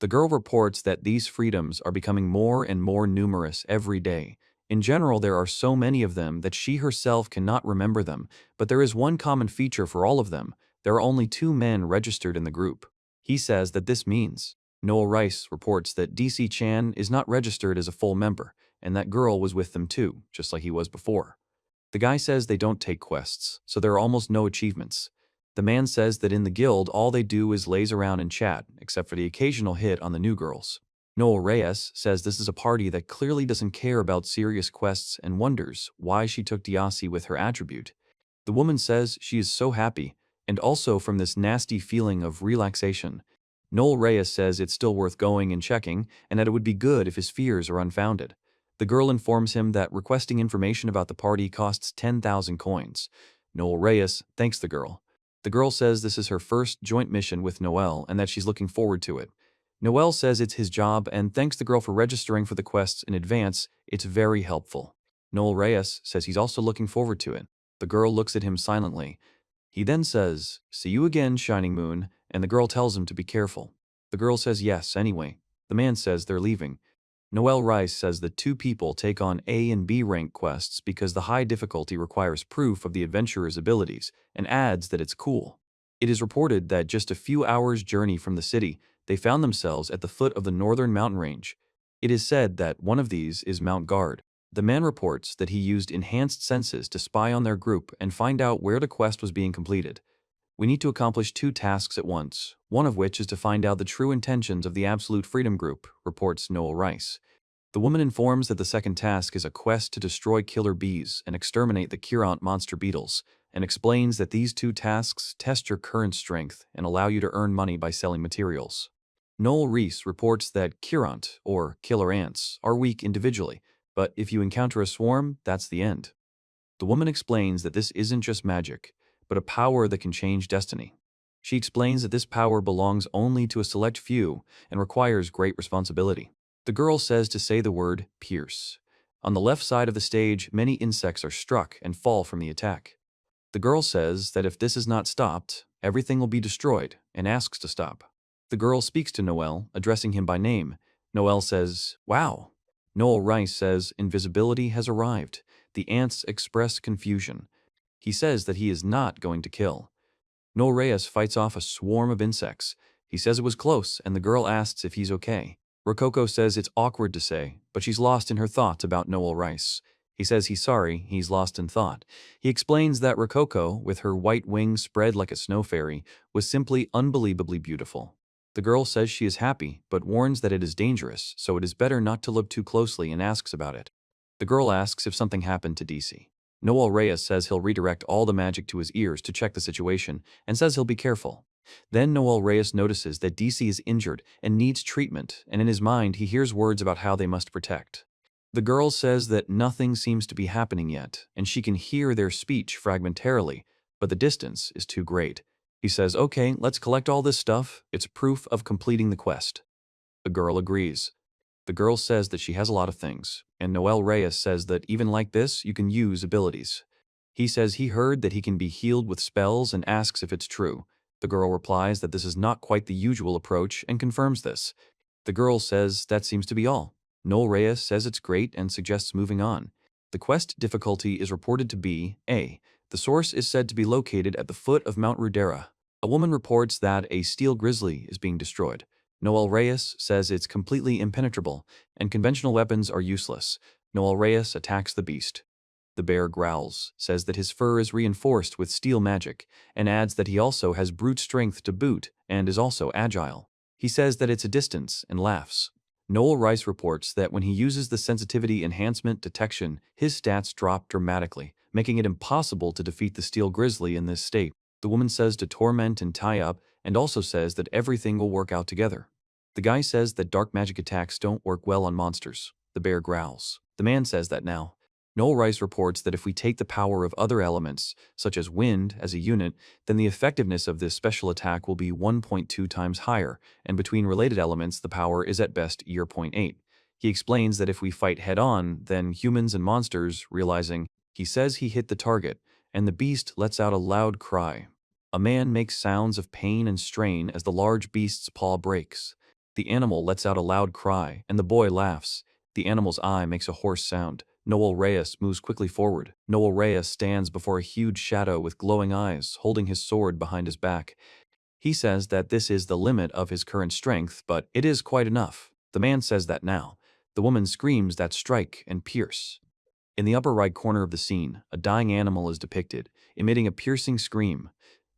[SPEAKER 1] The girl reports that these freedoms are becoming more and more numerous every day. In general, there are so many of them that she herself cannot remember them, but there is one common feature for all of them. There are only 2 men registered in the group. He says that this means. Noel Reis reports that DC-chan is not registered as a full member, and that girl was with them too, just like he was before. The guy says they don't take quests, so there are almost no achievements. The man says that in the guild all they do is laze around and chat, except for the occasional hit on the new girls. Noel Reyes says this is a party that clearly doesn't care about serious quests and wonders why she took Diasi with her attribute. The woman says she is so happy, and also from this nasty feeling of relaxation. Noel Reyes says it's still worth going and checking, and that it would be good if his fears are unfounded. The girl informs him that requesting information about the party costs 10,000 coins. Noel Reyes thanks the girl. The girl says this is her first joint mission with Noel and that she's looking forward to it. Noel says it's his job and thanks the girl for registering for the quests in advance. It's very helpful. Noel Reyes says he's also looking forward to it. The girl looks at him silently. He then says, "See you again, Shining Moon," and the girl tells him to be careful. The girl says yes anyway. The man says they're leaving. Noel Reis says that 2 people take on A and B rank quests because the high difficulty requires proof of the adventurer's abilities, and adds that it's cool. It is reported that just a few hours' journey from the city, they found themselves at the foot of the northern mountain range. It is said that one of these is Mount Guard. The man reports that he used enhanced senses to spy on their group and find out where the quest was being completed. We need to accomplish 2 tasks at once, one of which is to find out the true intentions of the Absolute Freedom Group, reports Noel Reis. The woman informs that the second task is a quest to destroy killer bees and exterminate the Kurant monster beetles, and explains that these 2 tasks test your current strength and allow you to earn money by selling materials. Noel Reis reports that Kurant, or killer ants, are weak individually, but if you encounter a swarm, that's the end. The woman explains that this isn't just magic, but a power that can change destiny. She explains that this power belongs only to a select few and requires great responsibility. The girl says to say the word pierce. On the left side of the stage, many insects are struck and fall from the attack. The girl says that if this is not stopped, everything will be destroyed, and asks to stop. The girl speaks to Noel, addressing him by name. Noel says, "Wow." Noel Reis says invisibility has arrived. The ants express confusion. He says that he is not going to kill. Noel Reyes fights off a swarm of insects. He says it was close, and the girl asks if he's okay. Rococo says it's awkward to say, but she's lost in her thoughts about Noel Reis. He says he's sorry, he's lost in thought. He explains that Rococo, with her white wings spread like a snow fairy, was simply unbelievably beautiful. The girl says she is happy, but warns that it is dangerous, so it is better not to look too closely and asks about it. The girl asks if something happened to DC. Noel Reis says he'll redirect all the magic to his ears to check the situation and says he'll be careful. Then Noel Reis notices that DC is injured and needs treatment, and in his mind he hears words about how they must protect. The girl says that nothing seems to be happening yet, and she can hear their speech fragmentarily, but the distance is too great. He says, "Okay, let's collect all this stuff. It's proof of completing the quest." The girl agrees. The girl says that she has a lot of things, and Noel Reis says that even like this, you can use abilities. He says he heard that he can be healed with spells and asks if it's true. The girl replies that this is not quite the usual approach and confirms this. The girl says that seems to be all. Noel Reis says it's great and suggests moving on. The quest difficulty is reported to be A. The source is said to be located at the foot of Mount Rudera. A woman reports that a steel grizzly is being destroyed. Noel Reis says it's completely impenetrable, and conventional weapons are useless. Noel Reis attacks the beast. The bear growls, says that his fur is reinforced with steel magic, and adds that he also has brute strength to boot and is also agile. He says that it's a distance and laughs. Noel Reis reports that when he uses the sensitivity enhancement detection, his stats drop dramatically, making it impossible to defeat the steel grizzly in this state. The woman says to torment and tie up, and also says that everything will work out together. The guy says that dark magic attacks don't work well on monsters. The bear growls. The man says that now. Noel Reis reports that if we take the power of other elements, such as wind, as a unit, then the effectiveness of this special attack will be 1.2 times higher, and between related elements the power is at best 0.8. He explains that if we fight head-on, then humans and monsters, realizing, he says he hit the target, and the beast lets out a loud cry. A man makes sounds of pain and strain as the large beast's paw breaks. The animal lets out a loud cry, and the boy laughs. The animal's eye makes a hoarse sound. Noel Reis moves quickly forward. Noel Reis stands before a huge shadow with glowing eyes, holding his sword behind his back. He says that this is the limit of his current strength, but it is quite enough. The man says that now. The woman screams that strike and pierce. In the upper right corner of the scene, a dying animal is depicted, emitting a piercing scream.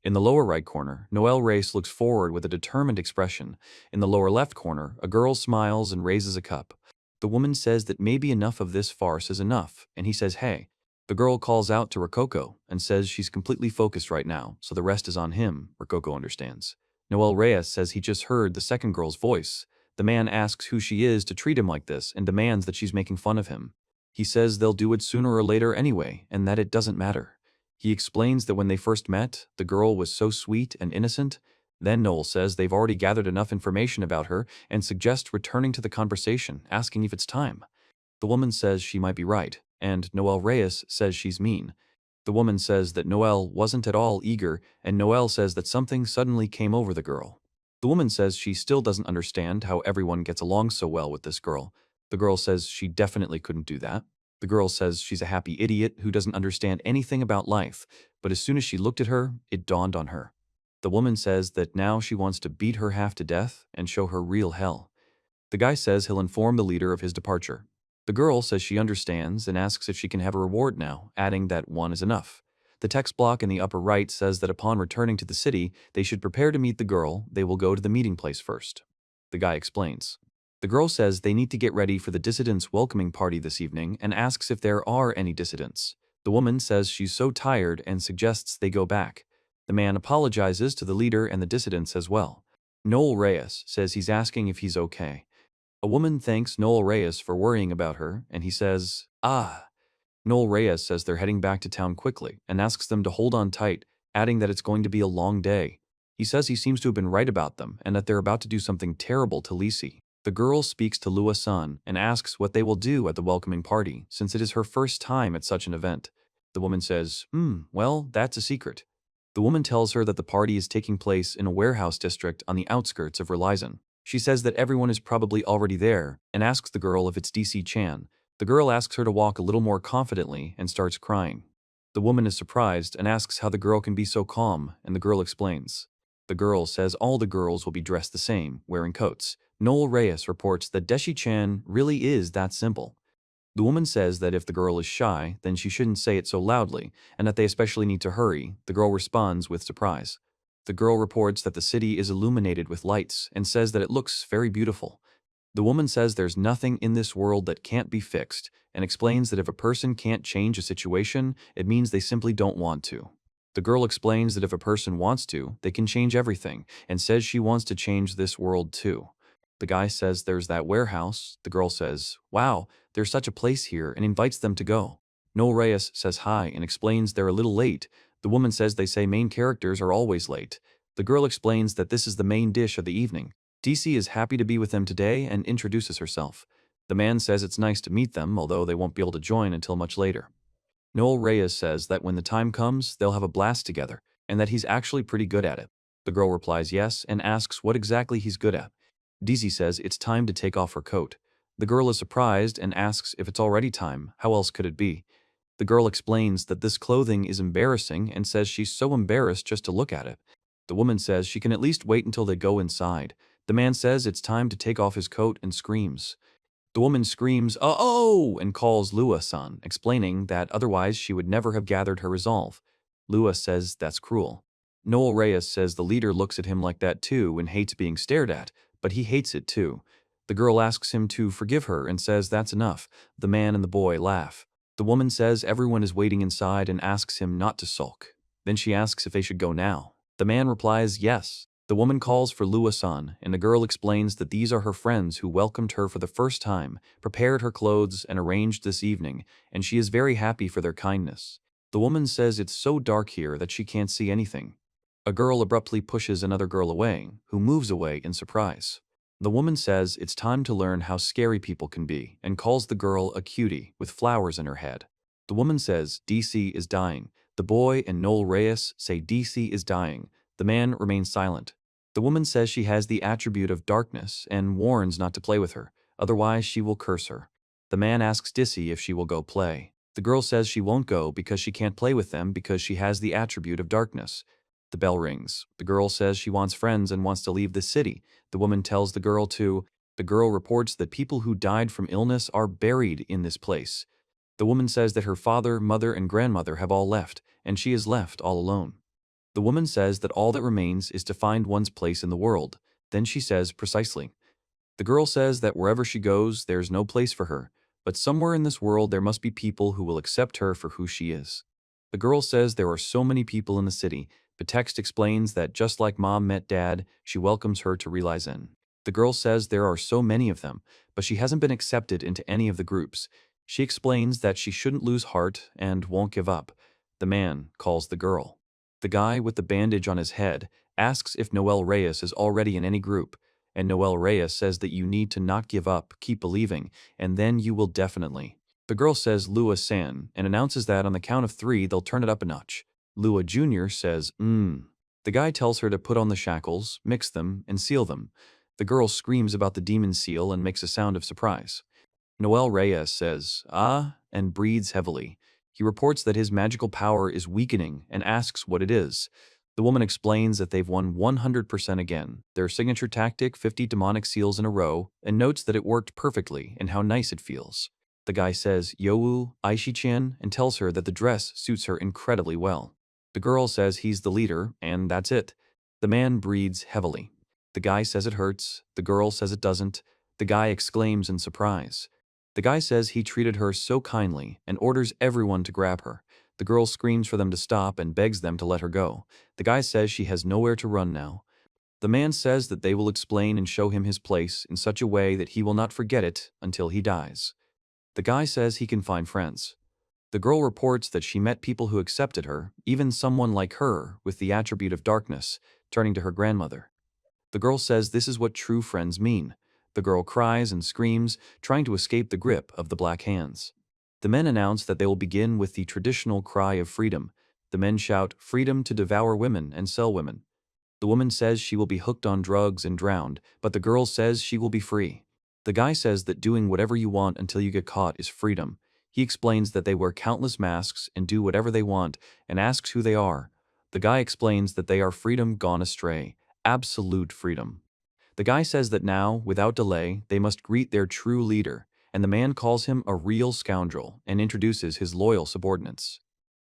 [SPEAKER 1] In the lower right corner, Noel Reis looks forward with a determined expression. In the lower left corner, a girl smiles and raises a cup. The woman says that maybe enough of this farce is enough, and he says, "Hey." The girl calls out to Rococo and says she's completely focused right now, so the rest is on him. Rococo understands. Noel Reis says he just heard the second girl's voice. The man asks who she is to treat him like this and demands that she's making fun of him. He says they'll do it sooner or later anyway, and that it doesn't matter. He explains that when they first met, the girl was so sweet and innocent. Then Noel says they've already gathered enough information about her and suggests returning to the conversation, asking if it's time. The woman says she might be right, and Noel Reis says she's mean. The woman says that Noel wasn't at all eager, and Noel says that something suddenly came over the girl. The woman says she still doesn't understand how everyone gets along so well with this girl. The girl says she definitely couldn't do that. The girl says she's a happy idiot who doesn't understand anything about life, but as soon as she looked at her, it dawned on her. The woman says that now she wants to beat her half to death and show her real hell. The guy says he'll inform the leader of his departure. The girl says she understands and asks if she can have a reward now, adding that one is enough. The text block in the upper right says that upon returning to the city, they should prepare to meet the girl. They will go to the meeting place first. The guy explains. The girl says they need to get ready for the dissidents' welcoming party this evening and asks if there are any dissidents. The woman says she's so tired and suggests they go back. The man apologizes to the leader and the dissidents as well. Noel Reis says he's asking if he's okay. A woman thanks Noel Reis for worrying about her, and he says, "Ah." Noel Reis says they're heading back to town quickly and asks them to hold on tight, adding that it's going to be a long day. He says he seems to have been right about them and that they're about to do something terrible to Lisi. The girl speaks to Lua-san and asks what they will do at the welcoming party, since it is her first time at such an event. The woman says, well, that's a secret. The woman tells her that the party is taking place in a warehouse district on the outskirts of Relizon. She says that everyone is probably already there and asks the girl if it's DC-chan. The girl asks her to walk a little more confidently and starts crying. The woman is surprised and asks how the girl can be so calm, and the girl explains. The girl says all the girls will be dressed the same, wearing coats. Noel Reis reports that Deshi-chan really is that simple. The woman says that if the girl is shy, then she shouldn't say it so loudly, and that they especially need to hurry. The girl responds with surprise. The girl reports that the city is illuminated with lights and says that it looks very beautiful. The woman says there's nothing in this world that can't be fixed and explains that if a person can't change a situation, it means they simply don't want to. The girl explains that if a person wants to, they can change everything and says she wants to change this world too. The guy says there's that warehouse. The girl says, "Wow, there's such a place here," and invites them to go. Noel Reyes says hi and explains they're a little late. The woman says they say main characters are always late. The girl explains that this is the main dish of the evening. DC is happy to be with them today and introduces herself. The man says it's nice to meet them, although they won't be able to join until much later. Noel Reyes says that when the time comes, they'll have a blast together, and that he's actually pretty good at it. The girl replies yes and asks what exactly he's good at. DC says it's time to take off her coat. The girl is surprised and asks if it's already time, how else could it be? The girl explains that this clothing is embarrassing and says she's so embarrassed just to look at it. The woman says she can at least wait until they go inside. The man says it's time to take off his coat and screams. The woman screams, "Oh!" and calls Lua-san, explaining that otherwise she would never have gathered her resolve. Lua says that's cruel. Noel Reyes says the leader looks at him like that too and hates being stared at, but he hates it too. The girl asks him to forgive her and says that's enough. The man and the boy laugh. The woman says everyone is waiting inside and asks him not to sulk. Then she asks if they should go now. The man replies yes. The woman calls for Lua-san, and the girl explains that these are her friends who welcomed her for the first time, prepared her clothes, and arranged this evening, and she is very happy for their kindness. The woman says it's so dark here that she can't see anything. A girl abruptly pushes another girl away, who moves away in surprise. The woman says it's time to learn how scary people can be, and calls the girl a cutie with flowers in her head. The woman says DC is dying. The boy and Noel Reyes say DC is dying. The man remains silent. The woman says she has the attribute of darkness and warns not to play with her, otherwise she will curse her. The man asks Dissy if she will go play. The girl says she won't go because she can't play with them because she has the attribute of darkness. The bell rings. The girl says she wants friends and wants to leave the city. The woman tells the girl to. The girl reports that people who died from illness are buried in this place. The woman says that her father, mother, and grandmother have all left, and she is left all alone. The woman says that all that remains is to find one's place in the world. Then she says precisely. The girl says that wherever she goes, there's no place for her, but somewhere in this world there must be people who will accept her for who she is. The girl says there are so many people in the city, but text explains that just like mom met dad, she welcomes her to realize in. The girl says there are so many of them, but she hasn't been accepted into any of the groups. She explains that she shouldn't lose heart and won't give up. The man calls the girl. The guy with the bandage on his head asks if Noel Reyes is already in any group, and Noel Reyes says that you need to not give up, keep believing, and then you will definitely. The girl says Lua-san and announces that on the count of 3 they'll turn it up a notch. Lua Jr. says, The guy tells her to put on the shackles, mix them, and seal them. The girl screams about the demon seal and makes a sound of surprise. Noel Reyes says, and breathes heavily. He reports that his magical power is weakening and asks what it is. The woman explains that they've won 100% again, their signature tactic 50 demonic seals in a row, and notes that it worked perfectly and how nice it feels. The guy says, "Yowu, Aishi-chan," and tells her that the dress suits her incredibly well. The girl says he's the leader, and that's it. The man breathes heavily. The guy says it hurts. The girl says it doesn't. The guy exclaims in surprise. The guy says he treated her so kindly and orders everyone to grab her. The girl screams for them to stop and begs them to let her go. The guy says she has nowhere to run now. The man says that they will explain and show him his place in such a way that he will not forget it until he dies. The guy says he can find friends. The girl reports that she met people who accepted her, even someone like her with the attribute of darkness, turning to her grandmother. The girl says this is what true friends mean. The girl cries and screams, trying to escape the grip of the black hands. The men announce that they will begin with the traditional cry of freedom. The men shout, "Freedom to devour women and sell women." The woman says she will be hooked on drugs and drowned, but the girl says she will be free. The guy says that doing whatever you want until you get caught is freedom. He explains that they wear countless masks and do whatever they want and asks who they are. The guy explains that they are freedom gone astray, absolute freedom. The guy says that now, without delay, they must greet their true leader, and the man calls him a real scoundrel and introduces his loyal subordinates.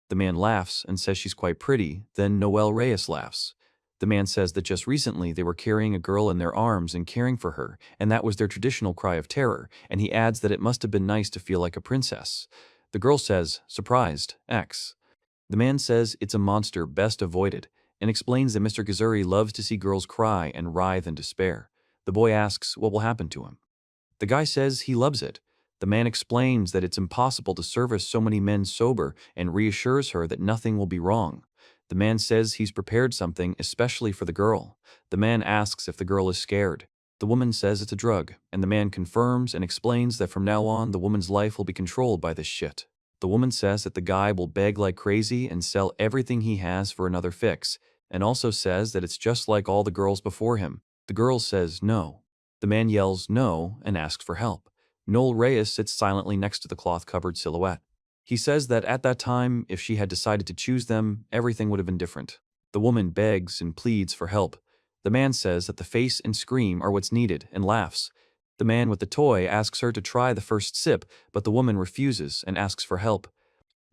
[SPEAKER 1] The man laughs and says she's quite pretty, then Noel Reis laughs. The man says that just recently they were carrying a girl in their arms and caring for her, and that was their traditional cry of terror, and he adds that it must have been nice to feel like a princess. The girl says, surprised, X. The man says it's a monster best avoided, and explains that Mr. Gazuri loves to see girls cry and writhe in despair. The boy asks what will happen to him. The guy says he loves it. The man explains that it's impossible to service so many men sober and reassures her that nothing will be wrong. The man says he's prepared something especially for the girl. The man asks if the girl is scared. The woman says it's a drug, and the man confirms and explains that from now on the woman's life will be controlled by this shit. The woman says that the guy will beg like crazy and sell everything he has for another fix, and also says that it's just like all the girls before him. The girl says no. The man yells no and asks for help. Noel Reis sits silently next to the cloth-covered silhouette. He says that at that time, if she had decided to choose them, everything would have been different. The woman begs and pleads for help. The man says that the face and scream are what's needed and laughs. The man with the toy asks her to try the first sip, but the woman refuses and asks for help.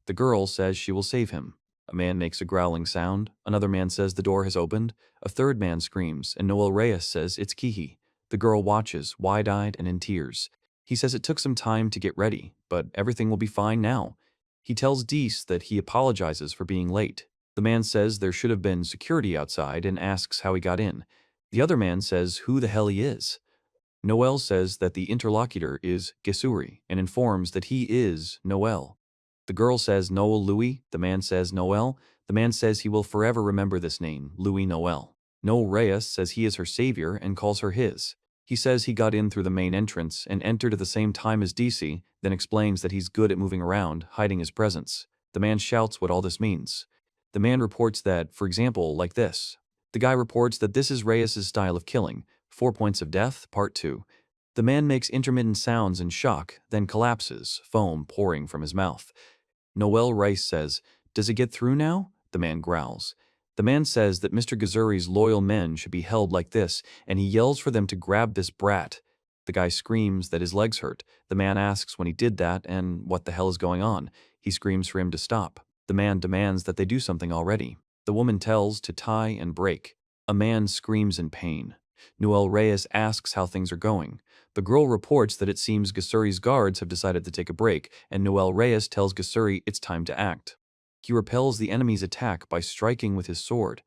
[SPEAKER 1] The girl says she will save him. A man makes a growling sound. Another man says the door has opened. A third man screams, and Noel Reis says it's Kihi. The girl watches, wide-eyed and in tears. He says it took some time to get ready, but everything will be fine now. He tells Deese that he apologizes for being late. The man says there should have been security outside and asks how he got in. The other man says who the hell he is. Noel says that the interlocutor is Gesuri and informs that he is Noel. The girl says Noel Louis, the man says Noel. The man says he will forever remember this name, Louis Noel. Noel Reis says he is her savior and calls her his. He says he got in through the main entrance and entered at the same time as DC, then explains that he's good at moving around, hiding his presence. The man shouts what all this means. The man reports that, for example, like this. The guy reports that this is Reis's style of killing. 4 Points of Death, Part 2. The man makes intermittent sounds in shock, then collapses, foam pouring from his mouth. Noel Reis says, "Does it get through now?" The man growls. The man says that Mr. Gazuri's loyal men should be held like this, and he yells for them to grab this brat. The guy screams that his legs hurt. The man asks when he did that and what the hell is going on. He screams for him to stop. The man demands that they do something already. The woman tells to tie and break. A man screams in pain. Noel Reis asks how things are going. The girl reports that it seems Gasuri's guards have decided to take a break, and Noel Reis tells Gasuri it's time to act. He repels the enemy's attack by striking with his sword.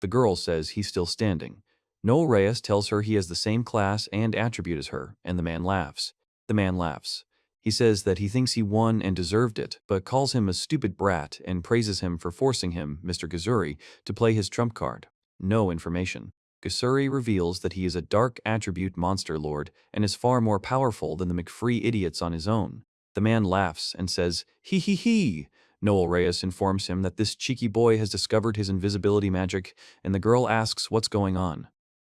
[SPEAKER 1] The girl says he's still standing. Noel Reis tells her he has the same class and attribute as her, and the man laughs. The man laughs. He says that he thinks he won and deserved it, but calls him a stupid brat and praises him for forcing him, Mr. Gazuri, to play his trump card. No information. Gasuri reveals that he is a dark attribute monster lord and is far more powerful than the McFree idiots on his own. The man laughs and says, "Hee hee hee." Noel Reis informs him that this cheeky boy has discovered his invisibility magic, and the girl asks what's going on.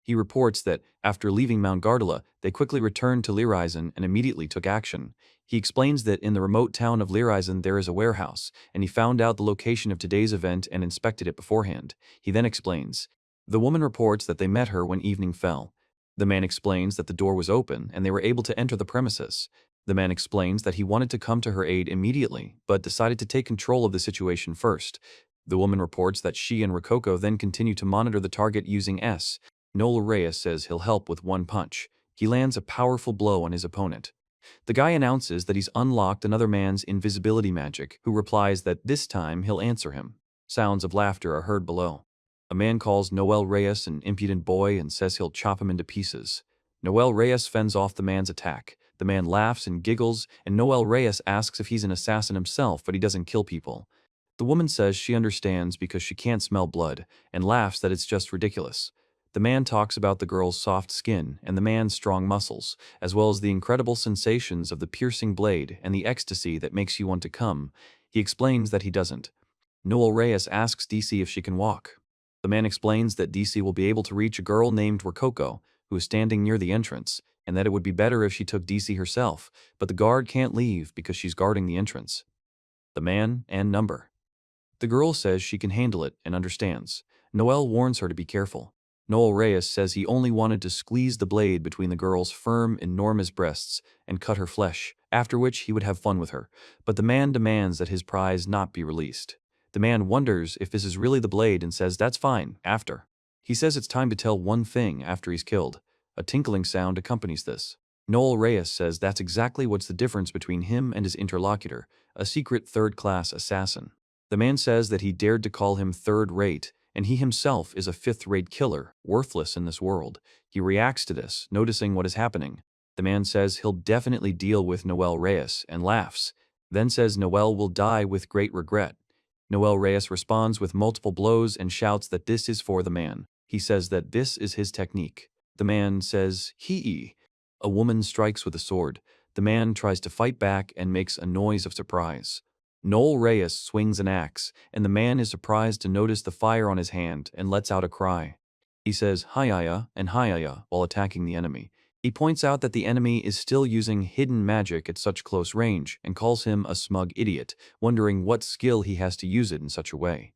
[SPEAKER 1] He reports that, after leaving Mount Gardala, they quickly returned to Lyrizen and immediately took action. He explains that in the remote town of Lyrizen there is a warehouse, and he found out the location of today's event and inspected it beforehand. He then explains. The woman reports that they met her when evening fell. The man explains that the door was open and they were able to enter the premises. The man explains that he wanted to come to her aid immediately, but decided to take control of the situation first. The woman reports that she and Rococo then continue to monitor the target using S. Noel Reis says he'll help with one punch. He lands a powerful blow on his opponent. The guy announces that he's unlocked another man's invisibility magic, who replies that this time he'll answer him. Sounds of laughter are heard below. A man calls Noel Reis an impudent boy and says he'll chop him into pieces. Noel Reis fends off the man's attack. The man laughs and giggles, and Noel Reis asks if he's an assassin himself, but he doesn't kill people. The woman says she understands because she can't smell blood, and laughs that it's just ridiculous. The man talks about the girl's soft skin and the man's strong muscles, as well as the incredible sensations of the piercing blade and the ecstasy that makes you want to come. He explains that he doesn't. Noel Reis asks DC if she can walk. The man explains that DC will be able to reach a girl named Rococo, who is standing near the entrance, and that it would be better if she took DC herself, but the guard can't leave because she's guarding the entrance. The man and number. The girl says she can handle it and understands. Noel warns her to be careful. Noel Reis says he only wanted to squeeze the blade between the girl's firm, enormous breasts and cut her flesh, after which he would have fun with her. But the man demands that his prize not be released. The man wonders if this is really the blade and says that's fine, after. He says it's time to tell one thing after he's killed. A tinkling sound accompanies this. Noel Reis says that's exactly what's the difference between him and his interlocutor, a secret third-class assassin. The man says that he dared to call him third-rate, and he himself is a fifth-rate killer, worthless in this world. He reacts to this, noticing what is happening. The man says he'll definitely deal with Noel Reis and laughs, then says Noel will die with great regret. Noel Reis responds with multiple blows and shouts that this is for the man. He says that this is his technique. The man says, hee. A woman strikes with a sword. The man tries to fight back and makes a noise of surprise. Noel Reis swings an axe, and the man is surprised to notice the fire on his hand and lets out a cry. He says hi-ya and hi-ya while attacking the enemy. He points out that the enemy is still using hidden magic at such close range and calls him a smug idiot, wondering what skill he has to use it in such a way.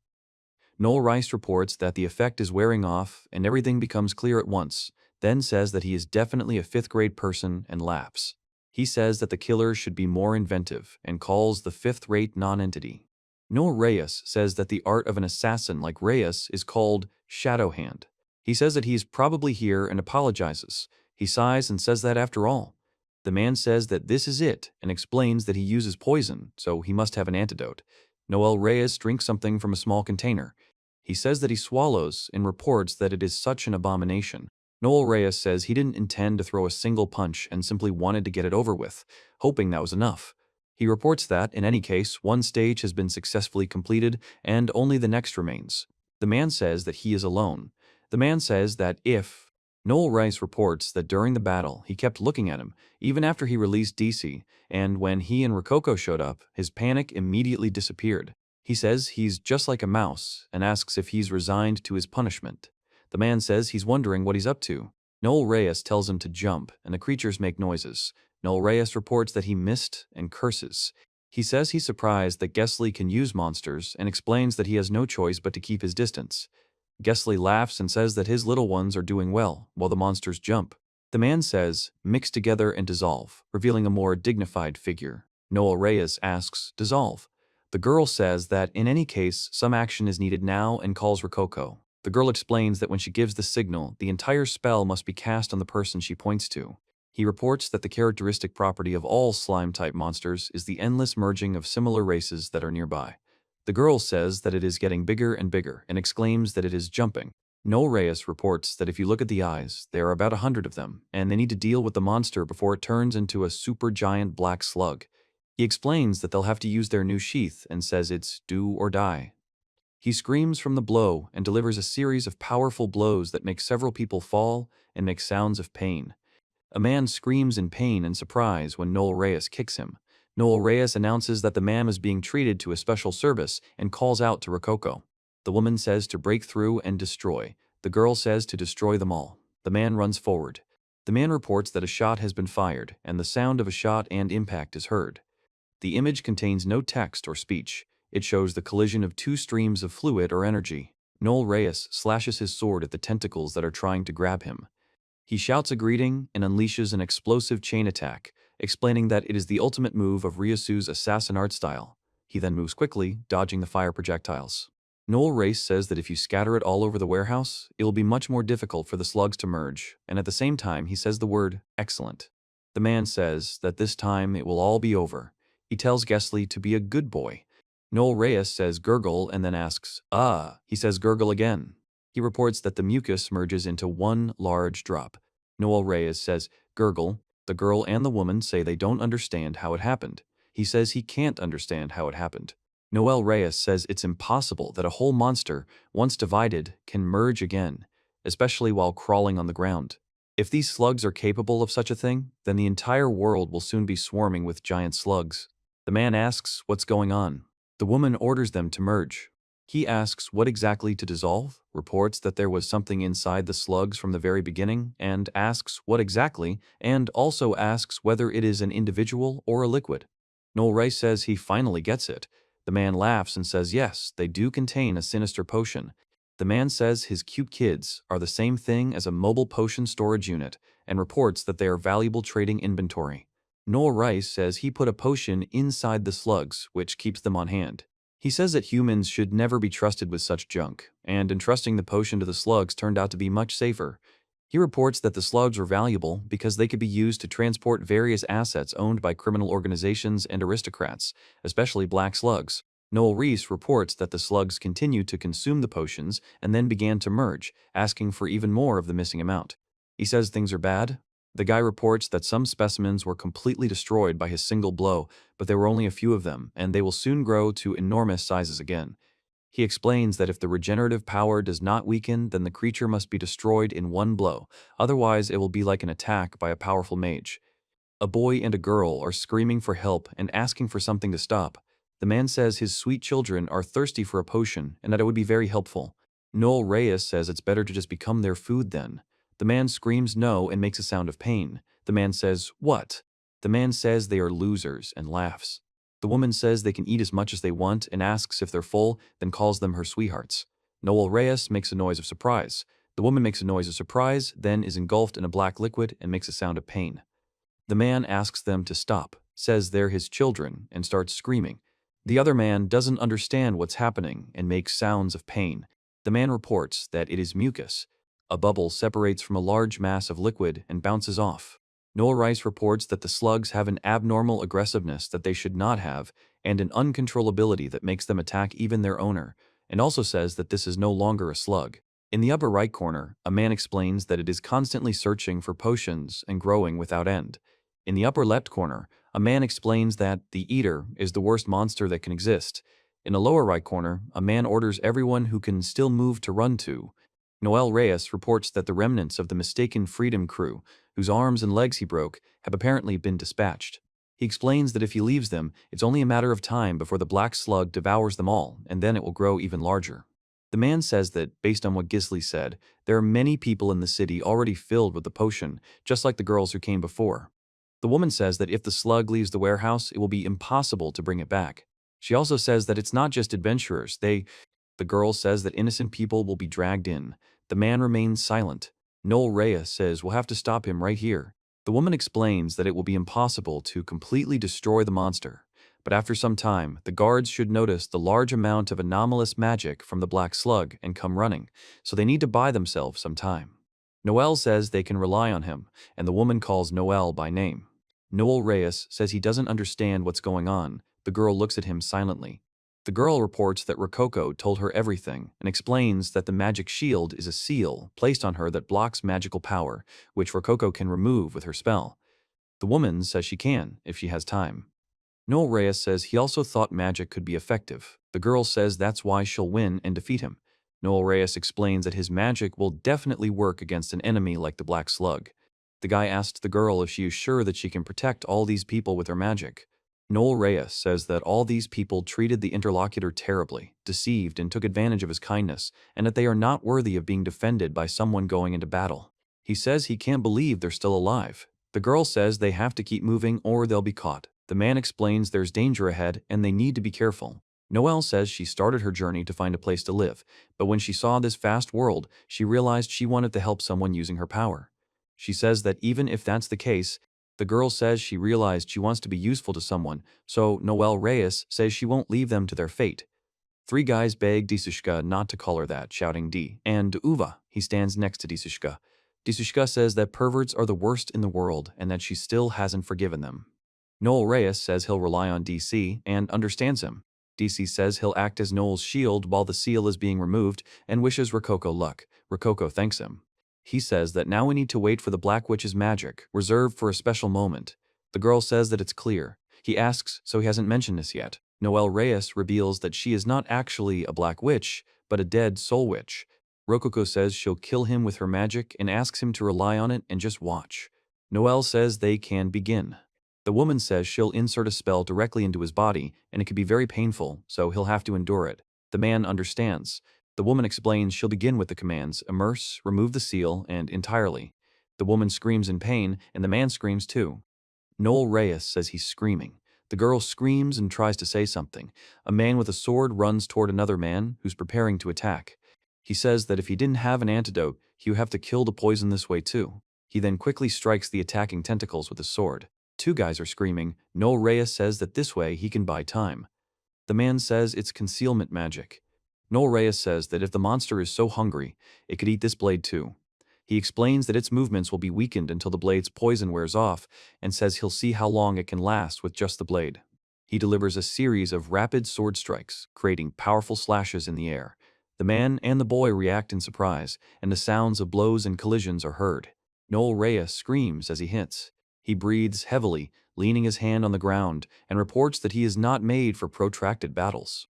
[SPEAKER 1] Noel Reis reports that the effect is wearing off and everything becomes clear at once, then says that he is definitely a fifth-grade person and laughs. He says that the killer should be more inventive and calls the fifth-rate non-entity. Noel Reis says that the art of an assassin like Reis is called shadow hand. He says that he is probably here and apologizes. He sighs and says that after all. The man says that this is it and explains that he uses poison, so he must have an antidote. Noel Reis drinks something from a small container. He says that he swallows and reports that it is such an abomination. Noel Reis says he didn't intend to throw a single punch and simply wanted to get it over with, hoping that was enough. He reports that, in any case, one stage has been successfully completed and only the next remains. The man says that he is alone. The man says that if... Noel Reis reports that during the battle, he kept looking at him, even after he released DC, and when he and Rococo showed up, his panic immediately disappeared. He says he's just like a mouse and asks if he's resigned to his punishment. The man says he's wondering what he's up to. Noel Reis tells him to jump, and the creatures make noises. Noel Reis reports that he missed and curses. He says he's surprised that Gesley can use monsters and explains that he has no choice but to keep his distance. Gesley laughs and says that his little ones are doing well, while the monsters jump. The man says, mix together and dissolve, revealing a more dignified figure. Noel Reis asks, dissolve. The girl says that in any case, some action is needed now and calls Rococo. The girl explains that when she gives the signal, the entire spell must be cast on the person she points to. He reports that the characteristic property of all slime-type monsters is the endless merging of similar races that are nearby. The girl says that it is getting bigger and bigger and exclaims that it is jumping. Noel Reis reports that if you look at the eyes, there are about 100 of them, and they need to deal with the monster before it turns into a supergiant black slug. He explains that they'll have to use their new sheath and says it's do or die. He screams from the blow and delivers a series of powerful blows that make several people fall and make sounds of pain. A man screams in pain and surprise when Noel Reis kicks him. Noel Reis announces that the man is being treated to a special service and calls out to Rococo. The woman says to break through and destroy. The girl says to destroy them all. The man runs forward. The man reports that a shot has been fired, and the sound of a shot and impact is heard. The image contains no text or speech. It shows the collision of two streams of fluid or energy. Noel Reis slashes his sword at the tentacles that are trying to grab him. He shouts a greeting and unleashes an explosive chain attack, explaining that it is the ultimate move of Ryusu's assassin art style. He then moves quickly, dodging the fire projectiles. Noel Reis says that if you scatter it all over the warehouse, it will be much more difficult for the slugs to merge, and at the same time he says the word, excellent. The man says that this time it will all be over. He tells Gesley to be a good boy. Noel Reis says gurgle and then asks, he says gurgle again. He reports that the mucus merges into one large drop. Noel Reis says gurgle. The girl and the woman say they don't understand how it happened. He says he can't understand how it happened. Noel Reis says it's impossible that a whole monster, once divided, can merge again, especially while crawling on the ground. If these slugs are capable of such a thing, then the entire world will soon be swarming with giant slugs. The man asks what's going on. The woman orders them to merge. He asks what exactly to dissolve, reports that there was something inside the slugs from the very beginning, and asks what exactly, and also asks whether it is an individual or a liquid. Noel Reis says he finally gets it. The man laughs and says yes, they do contain a sinister potion. The man says his cute kids are the same thing as a mobile potion storage unit and reports that they are valuable trading inventory. Noel Reis says he put a potion inside the slugs, which keeps them on hand. He says that humans should never be trusted with such junk, and entrusting the potion to the slugs turned out to be much safer. He reports that the slugs were valuable because they could be used to transport various assets owned by criminal organizations and aristocrats, especially black slugs. Noel Reis reports that the slugs continued to consume the potions and then began to merge, asking for even more of the missing amount. He says things are bad. The guy reports that some specimens were completely destroyed by his single blow, but there were only a few of them, and they will soon grow to enormous sizes again. He explains that if the regenerative power does not weaken, then the creature must be destroyed in one blow, otherwise it will be like an attack by a powerful mage. A boy and a girl are screaming for help and asking for something to stop. The man says his sweet children are thirsty for a potion and that it would be very helpful. Noel Reis says it's better to just become their food then. The man screams no and makes a sound of pain. The man says, "What?" The man says they are losers and laughs. The woman says they can eat as much as they want and asks if they're full, then calls them her sweethearts. Noel Reis makes a noise of surprise. The woman makes a noise of surprise, then is engulfed in a black liquid and makes a sound of pain. The man asks them to stop, says they're his children, and starts screaming. The other man doesn't understand what's happening and makes sounds of pain. The man reports that it is mucus. A bubble separates from a large mass of liquid and bounces off. Noel Reis reports that the slugs have an abnormal aggressiveness that they should not have and an uncontrollability that makes them attack even their owner, and also says that this is no longer a slug. In the upper right corner, a man explains that it is constantly searching for potions and growing without end. In the upper left corner, a man explains that the Eater is the worst monster that can exist. In the lower right corner, a man orders everyone who can still move to run to. Noel Reis reports that the remnants of the mistaken Freedom crew, whose arms and legs he broke, have apparently been dispatched. He explains that if he leaves them, it's only a matter of time before the black slug devours them all, and then it will grow even larger. The man says that, based on what Gisli said, there are many people in the city already filled with the potion, just like the girls who came before. The woman says that if the slug leaves the warehouse, it will be impossible to bring it back. She also says that it's not just adventurers, The girl says that innocent people will be dragged in. The man remains silent. Noel Reis says we'll have to stop him right here. The woman explains that it will be impossible to completely destroy the monster. But after some time, the guards should notice the large amount of anomalous magic from the black slug and come running, so they need to buy themselves some time. Noel says they can rely on him, and the woman calls Noel by name. Noel Reis says he doesn't understand what's going on. The girl looks at him silently. The girl reports that Rococo told her everything and explains that the magic shield is a seal placed on her that blocks magical power, which Rococo can remove with her spell. The woman says she can, if she has time. Noel Reis says he also thought magic could be effective. The girl says that's why she'll win and defeat him. Noel Reis explains that his magic will definitely work against an enemy like the Black Slug. The guy asks the girl if she is sure that she can protect all these people with her magic. Noel Reis says that all these people treated the interlocutor terribly, deceived and took advantage of his kindness, and that they are not worthy of being defended by someone going into battle. He says he can't believe they're still alive. The girl says they have to keep moving or they'll be caught. The man explains there's danger ahead and they need to be careful. Noel says she started her journey to find a place to live, but when she saw this vast world, she realized she wanted to help someone using her power. She says that even if that's the case, the girl says she realized she wants to be useful to someone, so Noel Reis says she won't leave them to their fate. Three guys beg Disushka not to call her that, shouting D. And Uva, he stands next to Disushka. Disushka says that perverts are the worst in the world and that she still hasn't forgiven them. Noel Reis says he'll rely on DC and understands him. DC says he'll act as Noel's shield while the seal is being removed and wishes Rococo luck. Rococo thanks him. He says that now we need to wait for the Black Witch's magic, reserved for a special moment. The girl says that it's clear. He asks, so he hasn't mentioned this yet. Noel Reis reveals that she is not actually a Black Witch, but a dead soul witch. Rococo says she'll kill him with her magic and asks him to rely on it and just watch. Noel says they can begin. The woman says she'll insert a spell directly into his body, and it could be very painful, so he'll have to endure it. The man understands. The woman explains she'll begin with the commands, immerse, remove the seal, and entirely. The woman screams in pain, and the man screams too. Noel Reis says he's screaming. The girl screams and tries to say something. A man with a sword runs toward another man who's preparing to attack. He says that if he didn't have an antidote, he would have to kill the poison this way too. He then quickly strikes the attacking tentacles with his sword. Two guys are screaming. Noel Reis says that this way he can buy time. The man says it's concealment magic. Noel Reis says that if the monster is so hungry, it could eat this blade too. He explains that its movements will be weakened until the blade's poison wears off, and says he'll see how long it can last with just the blade. He delivers a series of rapid sword strikes, creating powerful slashes in the air. The man and the boy react in surprise, and the sounds of blows and collisions are heard. Noel Reis screams as he hits. He breathes heavily, leaning his hand on the ground, and reports that he is not made for protracted battles.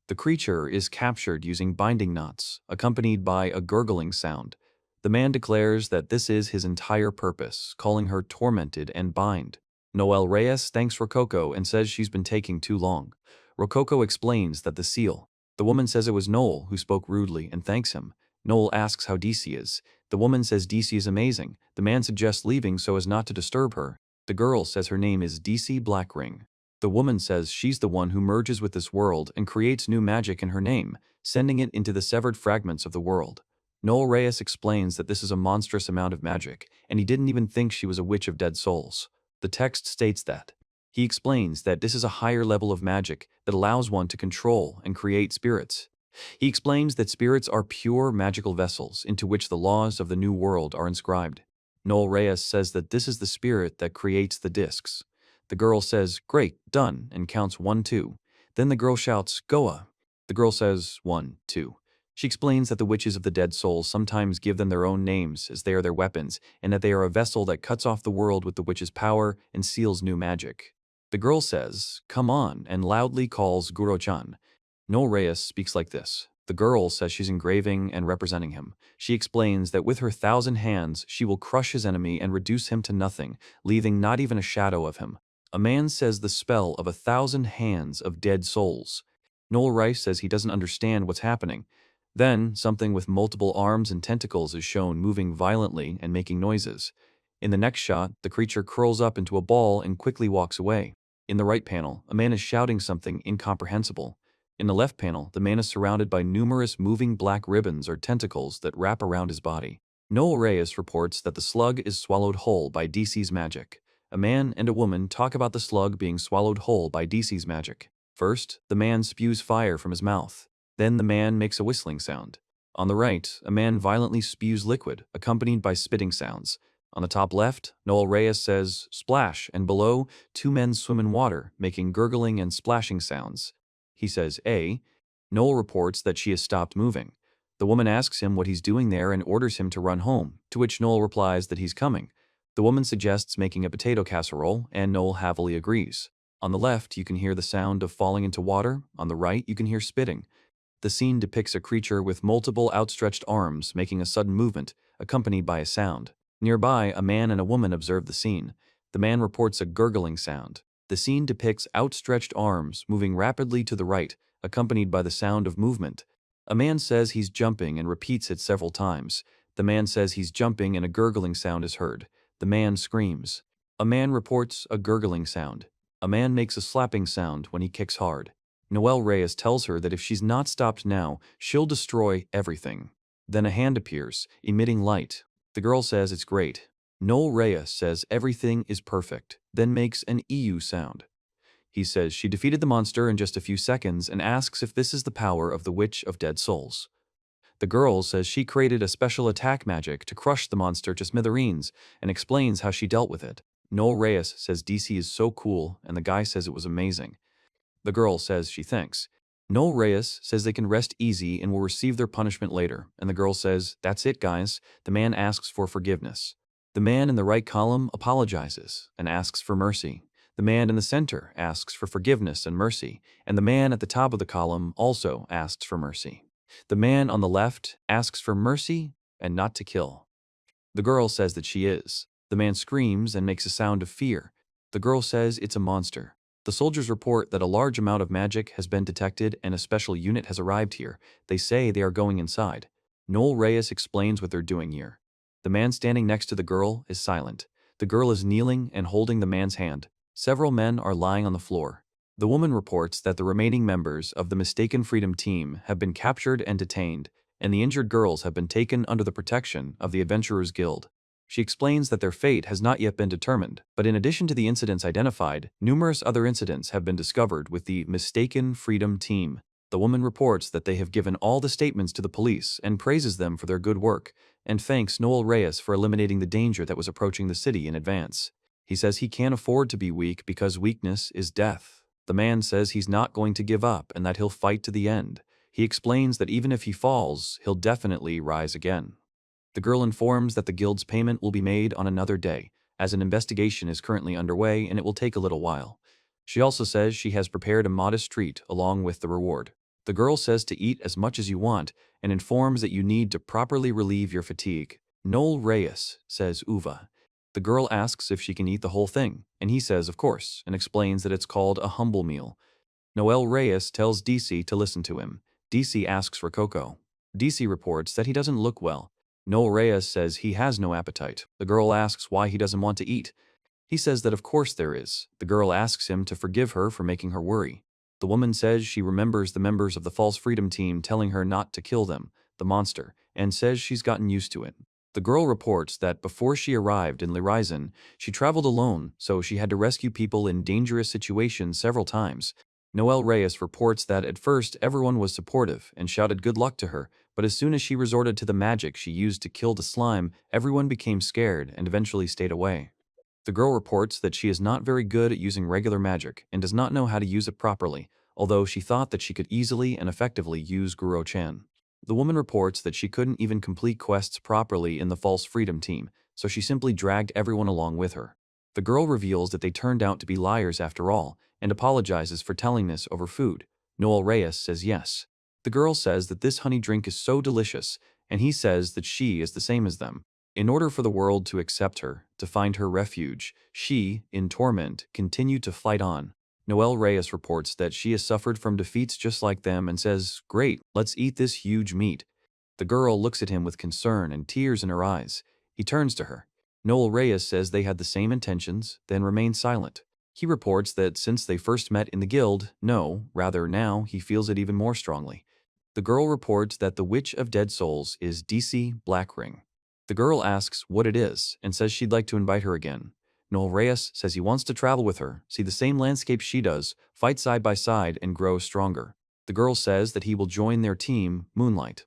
[SPEAKER 1] The creature is captured using binding knots, accompanied by a gurgling sound. The man declares that this is his entire purpose, calling her tormented and bind. Noel Reis thanks Rococo and says she's been taking too long. Rococo explains that the seal. The woman says it was Noel who spoke rudely and thanks him. Noel asks how DC is. The woman says DC is amazing. The man suggests leaving so as not to disturb her. The girl says her name is DC Blackring. The woman says she's the one who merges with this world and creates new magic in her name, sending it into the severed fragments of the world. Noel Reis explains that this is a monstrous amount of magic, and he didn't even think she was a witch of dead souls. The text states that. He explains that this is a higher level of magic that allows one to control and create spirits. He explains that spirits are pure magical vessels into which the laws of the new world are inscribed. Noel Reis says that this is the spirit that creates the discs. The girl says, "Great, done," and counts 1, 2. Then the girl shouts, "Goa." The girl says, 1, 2. She explains that the witches of the dead souls sometimes give them their own names as they are their weapons, and that they are a vessel that cuts off the world with the witch's power and seals new magic. The girl says, "Come on," and loudly calls Guro-chan. Noel Reis speaks like this. The girl says she's engraving and representing him. She explains that with her 1,000 hands, she will crush his enemy and reduce him to nothing, leaving not even a shadow of him. A man says the spell of 1,000 hands of dead souls. Noel Reis says he doesn't understand what's happening. Then, something with multiple arms and tentacles is shown moving violently and making noises. In the next shot, the creature curls up into a ball and quickly walks away. In the right panel, a man is shouting something incomprehensible. In the left panel, the man is surrounded by numerous moving black ribbons or tentacles that wrap around his body. Noel Reis reports that the slug is swallowed whole by DC's magic. A man and a woman talk about the slug being swallowed whole by DC's magic. First, the man spews fire from his mouth. Then the man makes a whistling sound. On the right, a man violently spews liquid, accompanied by spitting sounds. On the top left, Noel Reis says, "Splash," and below, two men swim in water, making gurgling and splashing sounds. He says, "A." Noel reports that she has stopped moving. The woman asks him what he's doing there and orders him to run home, to which Noel replies that he's coming. The woman suggests making a potato casserole, and Noel heavily agrees. On the left, you can hear the sound of falling into water. On the right, you can hear spitting. The scene depicts a creature with multiple outstretched arms making a sudden movement, accompanied by a sound. Nearby, a man and a woman observe the scene. The man reports a gurgling sound. The scene depicts outstretched arms moving rapidly to the right, accompanied by the sound of movement. A man says he's jumping and repeats it several times. The man says he's jumping and a gurgling sound is heard. The man screams. A man reports a gurgling sound. A man makes a slapping sound when he kicks hard. Noel Reis tells her that if she's not stopped now, she'll destroy everything. Then a hand appears, emitting light. The girl says it's great. Noel Reis says everything is perfect, then makes an EU sound. He says she defeated the monster in just a few seconds and asks if this is the power of the Witch of Dead Souls. The girl says she created a special attack magic to crush the monster to smithereens and explains how she dealt with it. Noel Reis says DC is so cool and the guy says it was amazing. The girl says she thinks. Noel Reis says they can rest easy and will receive their punishment later, and the girl says, "That's it, guys." The man asks for forgiveness. The man in the right column apologizes and asks for mercy. The man in the center asks for forgiveness and mercy, and the man at the top of the column also asks for mercy. The man on the left asks for mercy and not to kill. The girl says that she is. The man screams and makes a sound of fear. The girl says it's a monster. The soldiers report that a large amount of magic has been detected and a special unit has arrived here. They say they are going inside. Noel Reis explains what they're doing here. The man standing next to the girl is silent. The girl is kneeling and holding the man's hand. Several men are lying on the floor. The woman reports that the remaining members of the Mistaken Freedom team have been captured and detained, and the injured girls have been taken under the protection of the Adventurers Guild. She explains that their fate has not yet been determined, but in addition to the incidents identified, numerous other incidents have been discovered with the Mistaken Freedom team. The woman reports that they have given all the statements to the police and praises them for their good work, and thanks Noel Reis for eliminating the danger that was approaching the city in advance. He says he can't afford to be weak because weakness is death. The man says he's not going to give up and that he'll fight to the end. He explains that even if he falls, he'll definitely rise again. The girl informs that the guild's payment will be made on another day, as an investigation is currently underway and it will take a little while. She also says she has prepared a modest treat along with the reward. The girl says to eat as much as you want and informs that you need to properly relieve your fatigue. Noel Reis, says Uva. The girl asks if she can eat the whole thing, and he says of course, and explains that it's called a humble meal. Noel Reis tells DC to listen to him. DC asks for Coco. DC reports that he doesn't look well. Noel Reis says he has no appetite. The girl asks why he doesn't want to eat. He says that of course there is. The girl asks him to forgive her for making her worry. The woman says she remembers the members of the False Freedom team telling her not to kill them, the monster, and says she's gotten used to it. The girl reports that before she arrived in Lyrizon, she traveled alone, so she had to rescue people in dangerous situations several times. Noel Reis reports that at first everyone was supportive and shouted good luck to her, but as soon as she resorted to the magic she used to kill the slime, everyone became scared and eventually stayed away. The girl reports that she is not very good at using regular magic and does not know how to use it properly, although she thought that she could easily and effectively use Guro-chan. The woman reports that she couldn't even complete quests properly in the False Freedom team, so she simply dragged everyone along with her. The girl reveals that they turned out to be liars after all, and apologizes for telling this over food. Noel Reis says yes. The girl says that this honey drink is so delicious, and he says that she is the same as them. In order for the world to accept her, to find her refuge, she, in torment, continued to fight on. Noel Reis reports that she has suffered from defeats just like them and says, "Great, let's eat this huge meat." The girl looks at him with concern and tears in her eyes. He turns to her. Noel Reis says they had the same intentions, then remain silent. He reports that since they first met in the guild, now he feels it even more strongly. The girl reports that the Witch of Dead Souls is DC Blackring. The girl asks what it is and says she'd like to invite her again. Noel Reis says he wants to travel with her, see the same landscape she does, fight side by side, and grow stronger. The girl says that he will join their team, Moonlight.